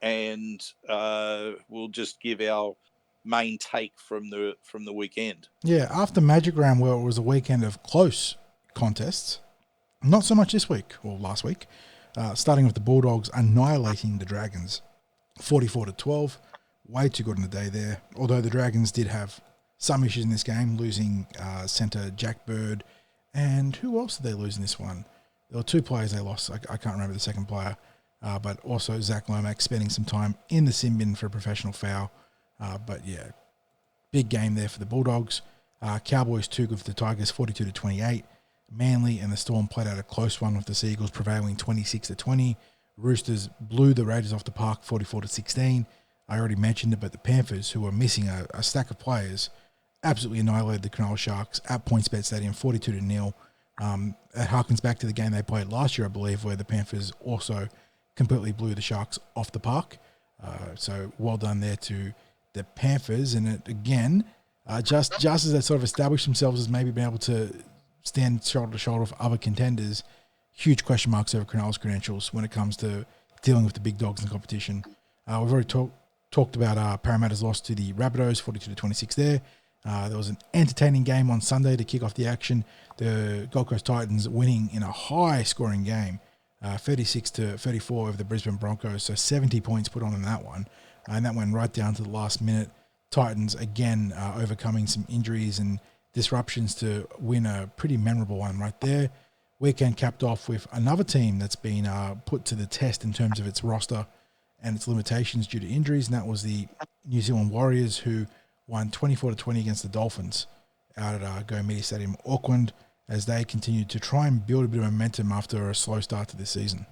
and we'll just give our main take from the weekend. Yeah, after Magic Round, where it was a weekend of close contests, not so much this week or last week. Starting with the Bulldogs annihilating the Dragons, 44-12. Way too good in the day there. Although the Dragons did have some issues in this game, losing centre Jack Bird, and who else did they lose in this one? There were 2 players they lost. I can't remember the second player, but also Zach Lomax spending some time in the sin bin for a professional foul. But yeah, big game there for the Bulldogs. Cowboys too good for the Tigers, 42-28. Manly and the Storm played out a close one with the Seagulls prevailing 26-20. Roosters blew the Raiders off the park, 44-16. I already mentioned it, but the Panthers, who were missing a stack of players, absolutely annihilated the Cronulla Sharks at PointsBet Stadium, 42-0. It harkens back to the game they played last year, I believe, where the Panthers also completely blew the Sharks off the park. So well done there to the Panthers. And it, again, just as they sort of established themselves as maybe being able to stand shoulder to shoulder with other contenders, huge question marks over Cronulla's credentials when it comes to dealing with the big dogs in the competition. We've already talked about Parramatta's loss to the Rabbitohs, 42-26 there. There was an entertaining game on Sunday to kick off the action. The Gold Coast Titans winning in a high-scoring game, 36-34 over the Brisbane Broncos, so 70 points put on in that one. And that went right down to the last minute. Titans, again, overcoming some injuries and disruptions to win a pretty memorable one right there. Weekend capped off with another team that's been put to the test in terms of its roster and its limitations due to injuries, and that was the New Zealand Warriors, who won 24-20 against the Dolphins out at Go Media Stadium, Auckland, as they continued to try and build a bit of momentum after a slow start to this season.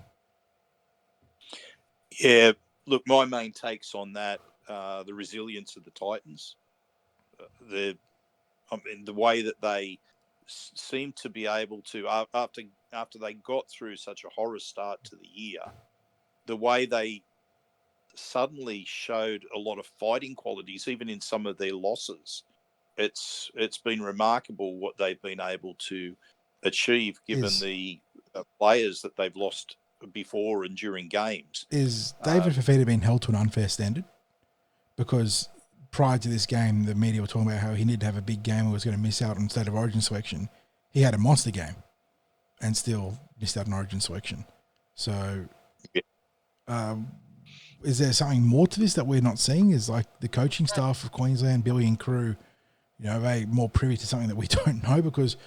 Yeah, look, my main takes on that, the resilience of the Titans, the way that they seem to be able to, after they got through such a horror start to the year, the way they suddenly showed a lot of fighting qualities, even in some of their losses. It's been remarkable what they've been able to achieve, given the players that they've lost before and during games. Is David Fafita being held to an unfair standard? Because prior to this game, the media were talking about how he needed to have a big game and was going to miss out on State of Origin selection. He had a monster game and still missed out on Origin selection. So is there something more to this that we're not seeing? Is like the coaching staff of Queensland, Billy and crew, are they more privy to something that we don't know? Because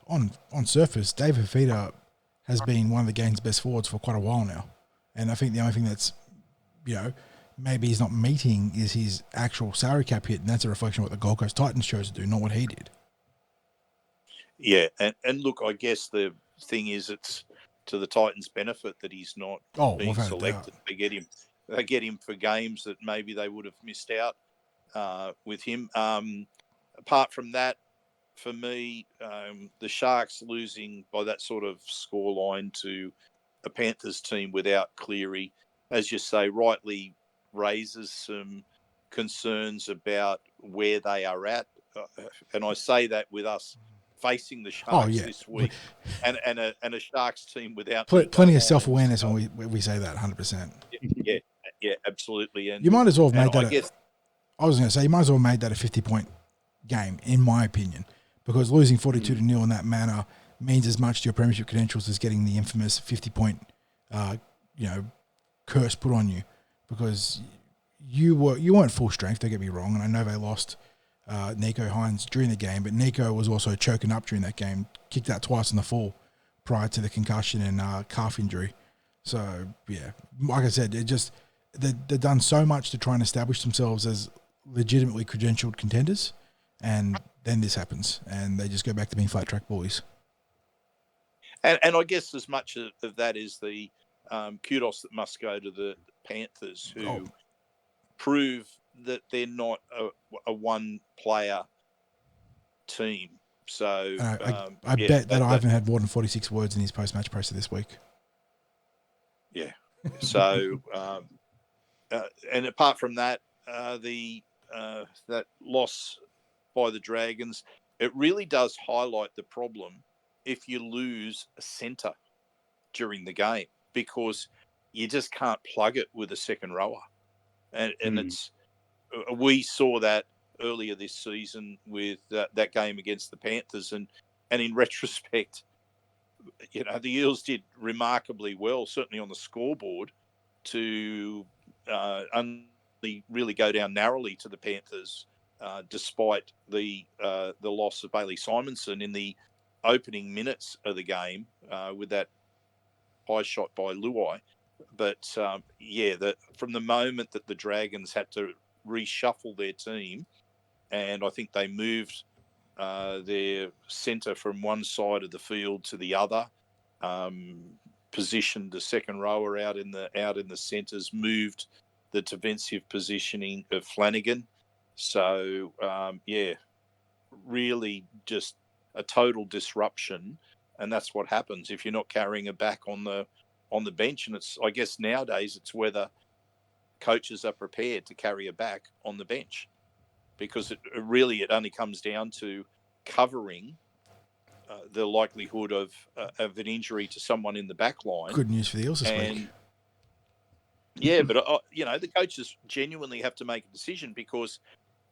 on surface, David Fafita has been one of the game's best forwards for quite a while now. And I think the only thing that's, maybe he's not meeting is his actual salary cap hit, and that's a reflection of what the Gold Coast Titans chose to do, not what he did. Yeah, and look, I guess the thing is it's to the Titans' benefit that he's not being selected. They get him for games that maybe they would have missed out with him. Apart from that, for me, the Sharks losing by that sort of scoreline to a Panthers team without Cleary, as you say, rightly raises some concerns about where they are at. And I say that with us facing the Sharks this week and a Sharks team without plenty of self-awareness when we say that, 100%. Yeah, absolutely. And you might as well have made that. I was going to say, you might as well have made that a 50-point game, in my opinion, because losing 42-0 in that manner means as much to your premiership credentials as getting the infamous 50-point, curse put on you, because you weren't full strength. Don't get me wrong, and I know they lost Nico Hines during the game, but Nico was also choking up during that game, kicked out twice in the fall prior to the concussion and calf injury. So yeah, like I said, they've done so much to try and establish themselves as legitimately credentialed contenders, and then this happens, and they just go back to being flat track bullies. And I guess as much of that is the kudos that must go to the Panthers, who prove that they're not a one-player team. So I bet that Ivan had more than 46 words in his post-match presser this week. Yeah. So, and apart from that, that loss by the Dragons, it really does highlight the problem if you lose a centre during the game, because you just can't plug it with a second rower. And we saw that earlier this season with that game against the Panthers. And in retrospect, the Eels did remarkably well, certainly on the scoreboard, to only really go down narrowly to the Panthers, despite the loss of Bailey Simonson in the opening minutes of the game with that high shot by Luai. But from the moment that the Dragons had to reshuffle their team, and I think they moved their centre from one side of the field to the other, positioned the second rower out in the centres, moved the defensive positioning of Flanagan. So really just a total disruption, and that's what happens if you're not carrying a back on the bench. And I guess nowadays it's whether coaches are prepared to carry a back on the bench, because it only comes down to covering the likelihood of an injury to someone in the back line. Good news for the Eels this week. Yeah, but the coaches genuinely have to make a decision, because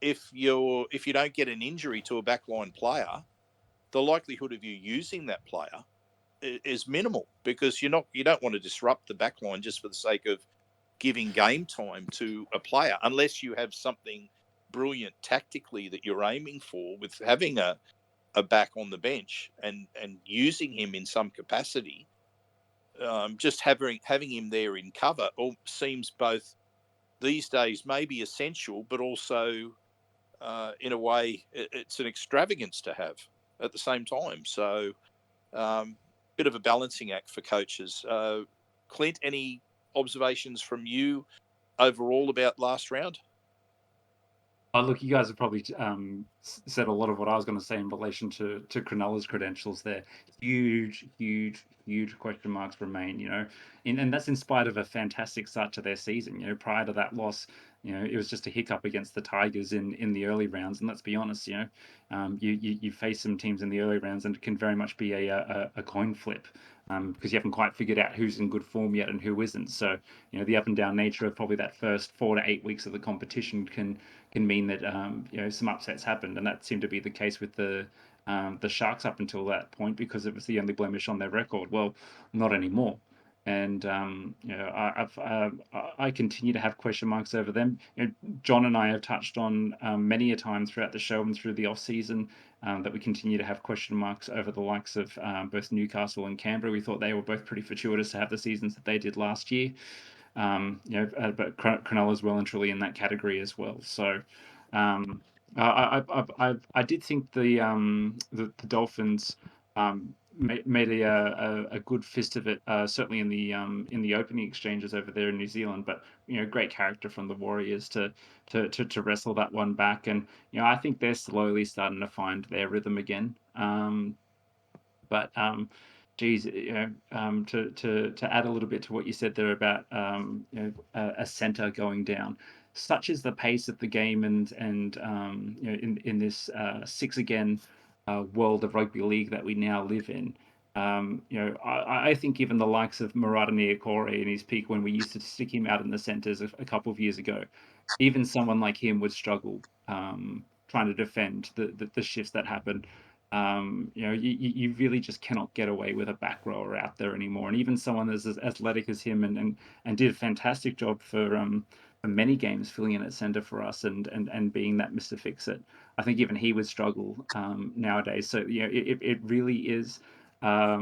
if you don't get an injury to a backline player, the likelihood of you using that player is minimal, because you don't want to disrupt the backline just for the sake of giving game time to a player, unless you have something brilliant tactically that you're aiming for with having a back on the bench and using him in some capacity. Just having him there in cover all seems both these days maybe essential, but also in a way it's an extravagance to have at the same time. So bit of a balancing act for coaches. Clint, any observations from you overall about last round? Look, you guys have probably said a lot of what I was going to say in relation to Cronulla's credentials there. Huge, huge, huge question marks remain, and that's in spite of a fantastic start to their season. Prior to that loss, it was just a hiccup against the Tigers in the early rounds. And let's be honest, you face some teams in the early rounds and it can very much be a coin flip. Because you haven't quite figured out who's in good form yet and who isn't. So, the up and down nature of probably that first 4 to 8 weeks of the competition can mean that some upsets happened, and that seemed to be the case with the Sharks up until that point, because it was the only blemish on their record. Well, not anymore. And I continue to have question marks over them. John and I have touched on many a time throughout the show and through the off season that we continue to have question marks over the likes of both Newcastle and Canberra. We thought they were both pretty fortuitous to have the seasons that they did last year. But Cronulla's well and truly in that category as well. So I did think the Dolphins made a good fist of it, certainly in the opening exchanges over there in New Zealand. But great character from the Warriors to wrestle that one back, and I think they're slowly starting to find their rhythm again. But geez, to add a little bit to what you said there about a center going down. Such is the pace of the game, and in this six again world of rugby league that we now live in. I think even the likes of Murata Niokore in his peak, when we used to stick him out in the centres a couple of years ago, even someone like him would struggle trying to defend the shifts that happen. You really just cannot get away with a back rower out there anymore. And even someone as athletic as him and did a fantastic job for many games filling in at centre for us and being that Mr. Fix-It. I think even he would struggle nowadays. So it really is a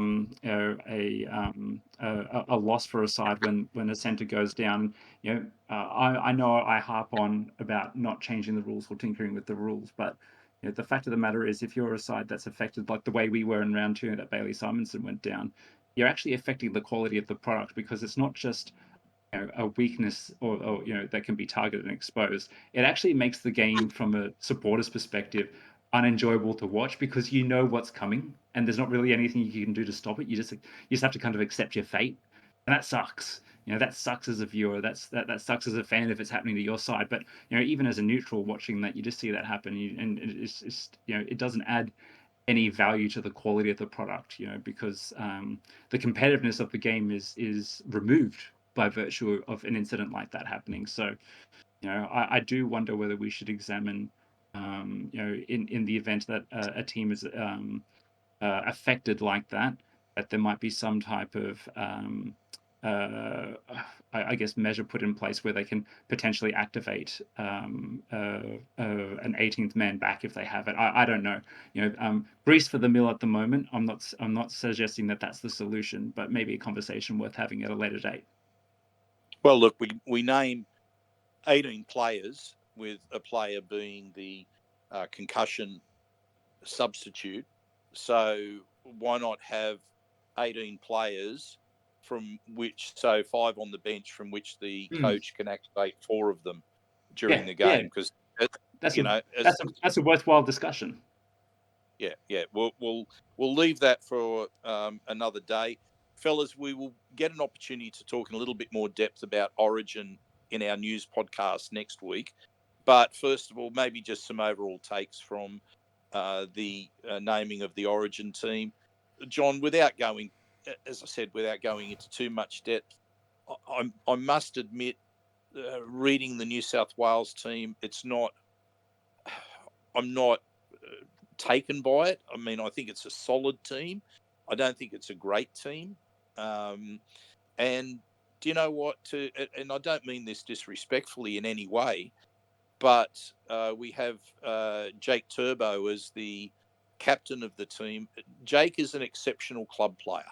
loss for a side when a centre goes down. I know I harp on about not changing the rules or tinkering with the rules, but the fact of the matter is, if you're a side that's affected, like the way we were in round 2 that Bailey Simonson went down, you're actually affecting the quality of the product, because it's not just a weakness or that can be targeted and exposed. It actually makes the game, from a supporter's perspective, unenjoyable to watch, because you know what's coming and there's not really anything you can do to stop it. You just have to kind of accept your fate, and that sucks. That sucks as a viewer. That sucks as a fan if it's happening to your side. But even as a neutral watching that, you just see that happen, and it's it doesn't add any value to the quality of the product, because the competitiveness of the game is removed by virtue of an incident like that happening. So, I do wonder whether we should examine, in the event that a team is affected like that there might be some type of I guess measure put in place where they can potentially activate an 18th man back if they have it. I don't know. Grease for the mill at the moment. I'm not suggesting that that's the solution, but maybe a conversation worth having at a later date. Well, look, we name 18 players, with a player being the concussion substitute. So why not have 18 players from which, so 5 on the bench, from which the coach can activate 4 of them during the game? Because that's a worthwhile discussion. Yeah. We'll leave that for another day, fellas. We will get an opportunity to talk in a little bit more depth about Origin in our news podcast next week. But first of all, maybe just some overall takes from the naming of the Origin team. John, without going into too much depth, I must admit, reading the New South Wales team, it's not I'm not taken by it. I mean, I think it's a solid team. I don't think it's a great team. And do you know what? And I don't mean this disrespectfully in any way, but we have Jake Turbo as the captain of the team. Jake is an exceptional club player,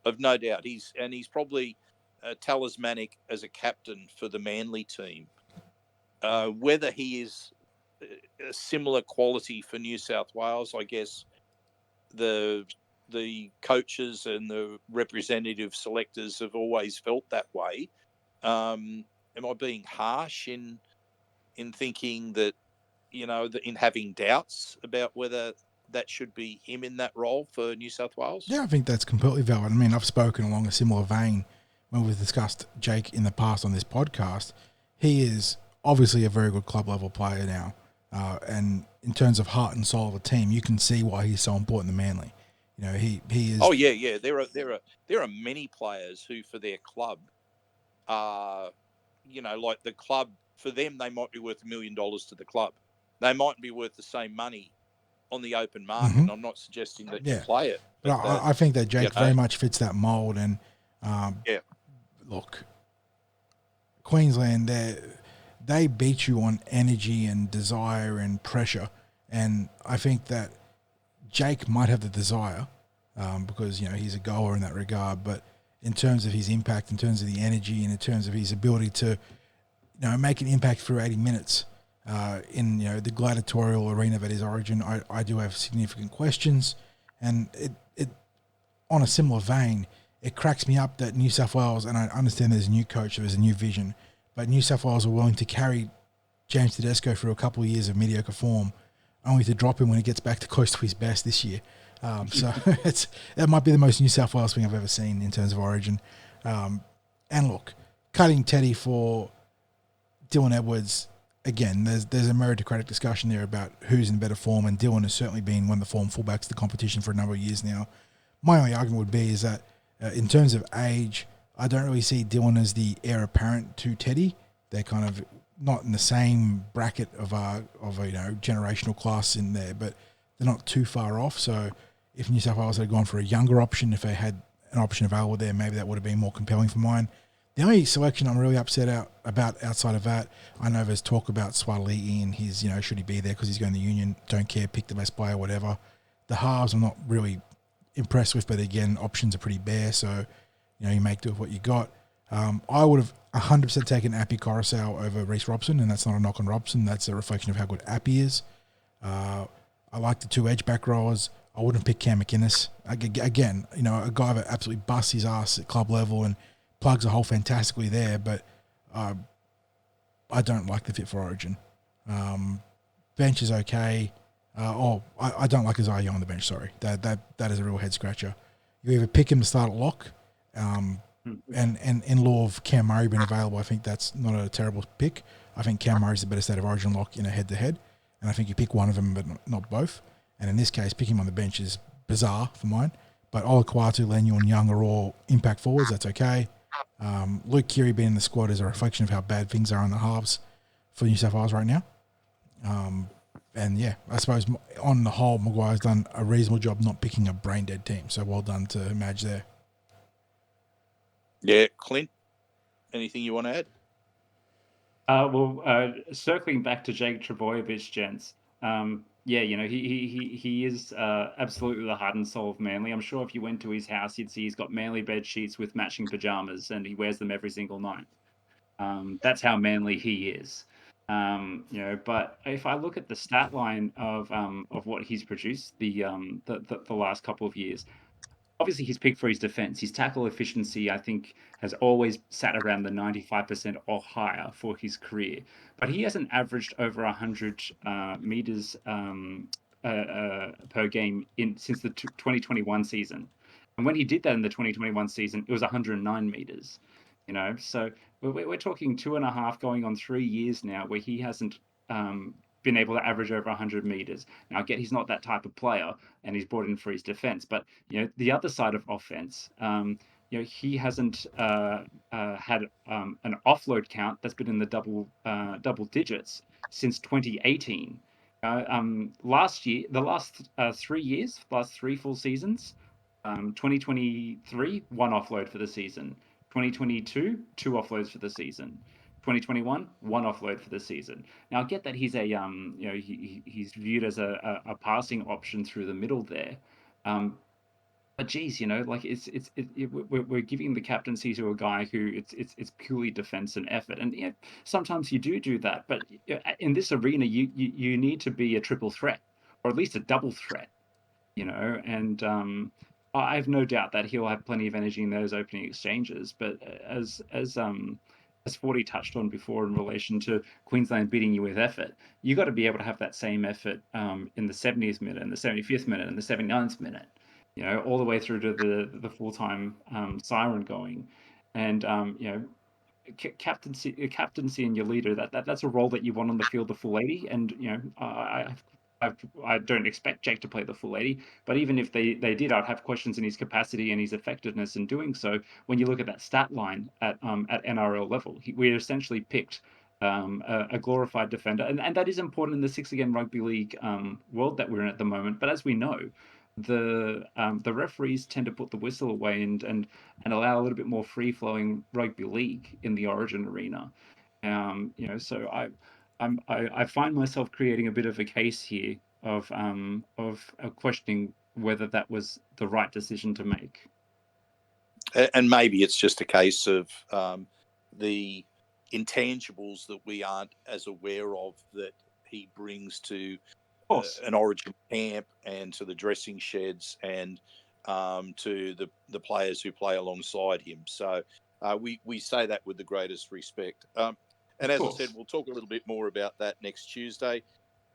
of no doubt. He's probably talismanic as a captain for the Manly team. Whether he is a similar quality for New South Wales, I guess the coaches and the representative selectors have always felt that way. Am I being harsh in thinking that, in having doubts about whether that should be him in that role for New South Wales? Yeah, I think that's completely valid. I mean, I've spoken along a similar vein when we've discussed Jake in the past on this podcast. He is obviously a very good club level player now. And in terms of heart and soul of a team, you can see why he's so important to Manly. You know, he is. Oh yeah. There are many players who, for their club, are, like the club, for them, they might be worth $1 million to the club. They mightn't be worth the same money on the open market. Mhm. I'm not suggesting that Yeah. you play it, But I think that Jake very much fits that mold. And yeah, look, Queensland, they beat you on energy and desire and pressure. And I think that Jake might have the desire because, he's a goer in that regard. But in terms of his impact, in terms of the energy, and in terms of his ability to, make an impact for 80 minutes in, the gladiatorial arena that is Origin, I do have significant questions. And it on a similar vein, it cracks me up that New South Wales, and I understand there's a new coach, there's a new vision, but New South Wales are willing to carry James Tedesco through a couple of years of mediocre form, only to drop him when he gets back to close to his best this year. So that might be the most New South Wales thing I've ever seen in terms of Origin. And look, cutting Teddy for Dylan Edwards, again, there's a meritocratic discussion there about who's in better form, and Dylan has certainly been one of the form fullbacks of the competition for a number of years now. My only argument would be is that in terms of age, I don't really see Dylan as the heir apparent to Teddy. They're kind of not in the same bracket of a generational class in there, but they're not too far off. So if New South Wales had gone for a younger option, if they had an option available there, maybe that would have been more compelling for mine. The only selection I'm really upset about outside of that, I know there's talk about Swali'i and his, should he be there because he's going to the Union, don't care, pick the best player, whatever. The halves I'm not really impressed with, but again, options are pretty bare, so you make do with what you got. I would have 100% taken Appy Coruscant over Reece Robson, and that's not a knock on Robson. That's a reflection of how good Appy is. I like the two edge back rowers. I wouldn't pick Cam McInnes. Again, a guy that absolutely busts his ass at club level and plugs a hole fantastically there, but I don't like the fit for Origin. Bench is okay. I don't like Isaiah Young on the bench, sorry. That is a real head scratcher. You either pick him to start at lock, and in law of Cam Murray being available, I think that's not a terrible pick. I think Cam Murray's the better state of Origin lock in a head-to-head, and I think you pick one of them but not both. And in this case, picking him on the bench is bizarre for mine. But Olakwatu, Lenu and Young are all impact forwards, that's okay. Luke Keary being in the squad is a reflection of how bad things are in the halves for New South Wales right now. And yeah, I suppose on the whole, Maguire's done a reasonable job not picking a brain-dead team. So well done to Madge there. Yeah, Clint, anything you want to add? Circling back to Jake Trbojevic, gents. He is absolutely the heart and soul of Manly. I'm sure if you went to his house, you'd see he's got Manly bed sheets with matching pajamas, and he wears them every single night. That's how Manly he is. But if I look at the stat line of what he's produced the last couple of years, obviously he's picked for his defense. His tackle efficiency, I think, has always sat around the 95% or higher for his career. But he hasn't averaged over 100 meters per game since the 2021 season. And when he did that in the 2021 season, it was 109 meters. So we're talking 2.5 going on 3 years now where he hasn't been able to average over 100 meters. Now, I get he's not that type of player, and he's brought in for his defense. But the other side of offense, he hasn't had an offload count that's been in the double digits since 2018. Last year, the last 3 years, last 3 full seasons, 2023, 1 offload for the season. 2022, 2 offloads for the season. 2021, 1 offload for the season. Now, I get that he's he's viewed as a passing option through the middle there. But geez, like we're giving the captaincy to a guy who it's purely defense and effort, and sometimes you do that, but in this arena, you need to be a triple threat or at least a double threat, and I have no doubt that he'll have plenty of energy in those opening exchanges. But as Forty touched on before in relation to Queensland beating you with effort, you got to be able to have that same effort in the 70th minute, and the 75th minute, and the 79th minute. All the way through to the full-time siren going, and captaincy and your leader, that's a role that you want on the field the full 80. And I don't expect Jake to play the full 80, but even if they did, I'd have questions in his capacity and his effectiveness in doing so. When you look at that stat line at NRL level, we essentially picked a glorified defender, and that is important in the 6 again rugby league world that we're in at the moment. But as we know, the referees tend to put the whistle away and allow a little bit more free flowing rugby league in the Origin arena. So I find myself creating a bit of a case here of questioning whether that was the right decision to make. And maybe it's just a case of the intangibles that we aren't as aware of that he brings to an Origin camp and to the dressing sheds and to the players who play alongside him. So we say that with the greatest respect. And as I said, we'll talk a little bit more about that next Tuesday.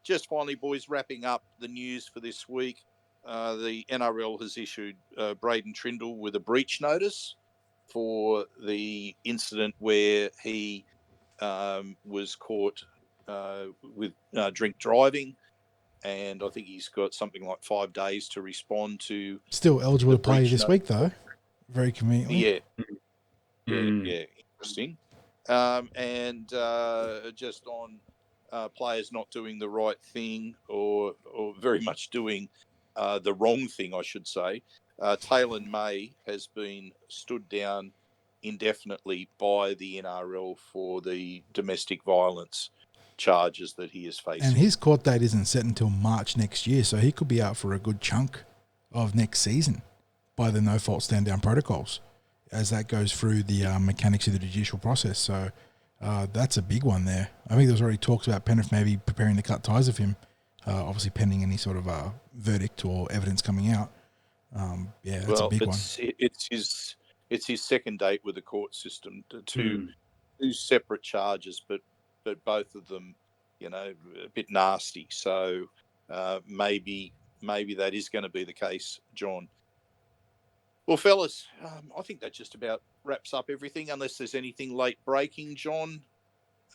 Just finally, boys, wrapping up the news for this week. The NRL has issued Braydon Trindall with a breach notice for the incident where he was caught with drink driving. And I think he's got something like 5 days to respond to. Still eligible to play this week, though. Very conveniently. Yeah. Interesting. And just on players not doing the right thing or very much doing the wrong thing, I should say. Taylan May has been stood down indefinitely by the NRL for the domestic violence charges that he is facing. And his court date isn't set until March next year, so he could be out for a good chunk of next season by the no-fault stand-down protocols as that goes through the mechanics of the judicial process. So that's a big one there. I think there's already talks about Penrith maybe preparing to cut ties with him, obviously pending any sort of verdict or evidence coming out. That's a big one. It's his second date with the court system, two separate charges, but both of them, a bit nasty. So maybe that is going to be the case, John. Well, fellas, I think that just about wraps up everything, unless there's anything late breaking, John.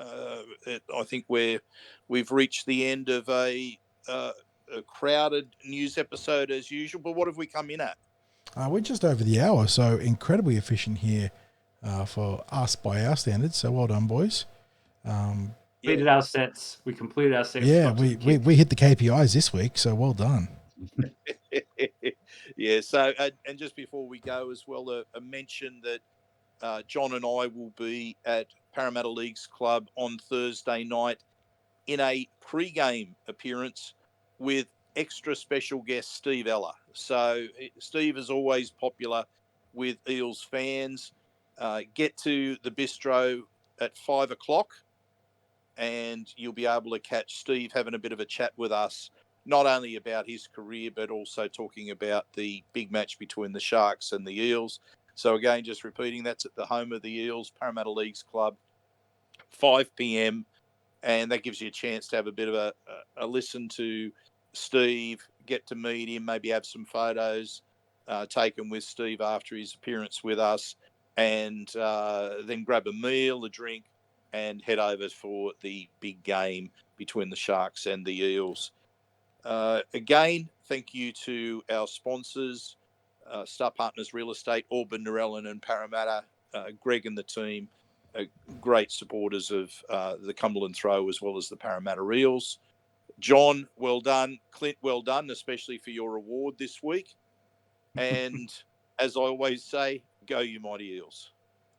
I think we've reached the end of a crowded news episode as usual. But what have we come in at? We're just over the hour, so incredibly efficient here for us by our standards. So well done, boys. Completed our sets. We completed our sets. Yeah, we hit the KPIs this week, so well done. Yeah, so and just before we go as well, a mention that John and I will be at Parramatta Leagues Club on Thursday night in a pre-game appearance with extra special guest Steve Ella. So Steve is always popular with Eels fans. Get to the bistro at 5 o'clock and you'll be able to catch Steve having a bit of a chat with us, not only about his career, but also talking about the big match between the Sharks and the Eels. So again, just repeating, that's at the home of the Eels, Parramatta Leagues Club, 5 p.m. And that gives you a chance to have a bit of a listen to Steve, get to meet him, maybe have some photos taken with Steve after his appearance with us, and then grab a meal, a drink, and head over for the big game between the Sharks and the Eels. Again, thank you to our sponsors, Star Partners Real Estate, Auburn, Narellan and Parramatta, Greg and the team, great supporters of the Cumberland Throw as well as the Parramatta Eels. John, well done. Clint, well done, especially for your award this week. And as I always say, go you mighty Eels.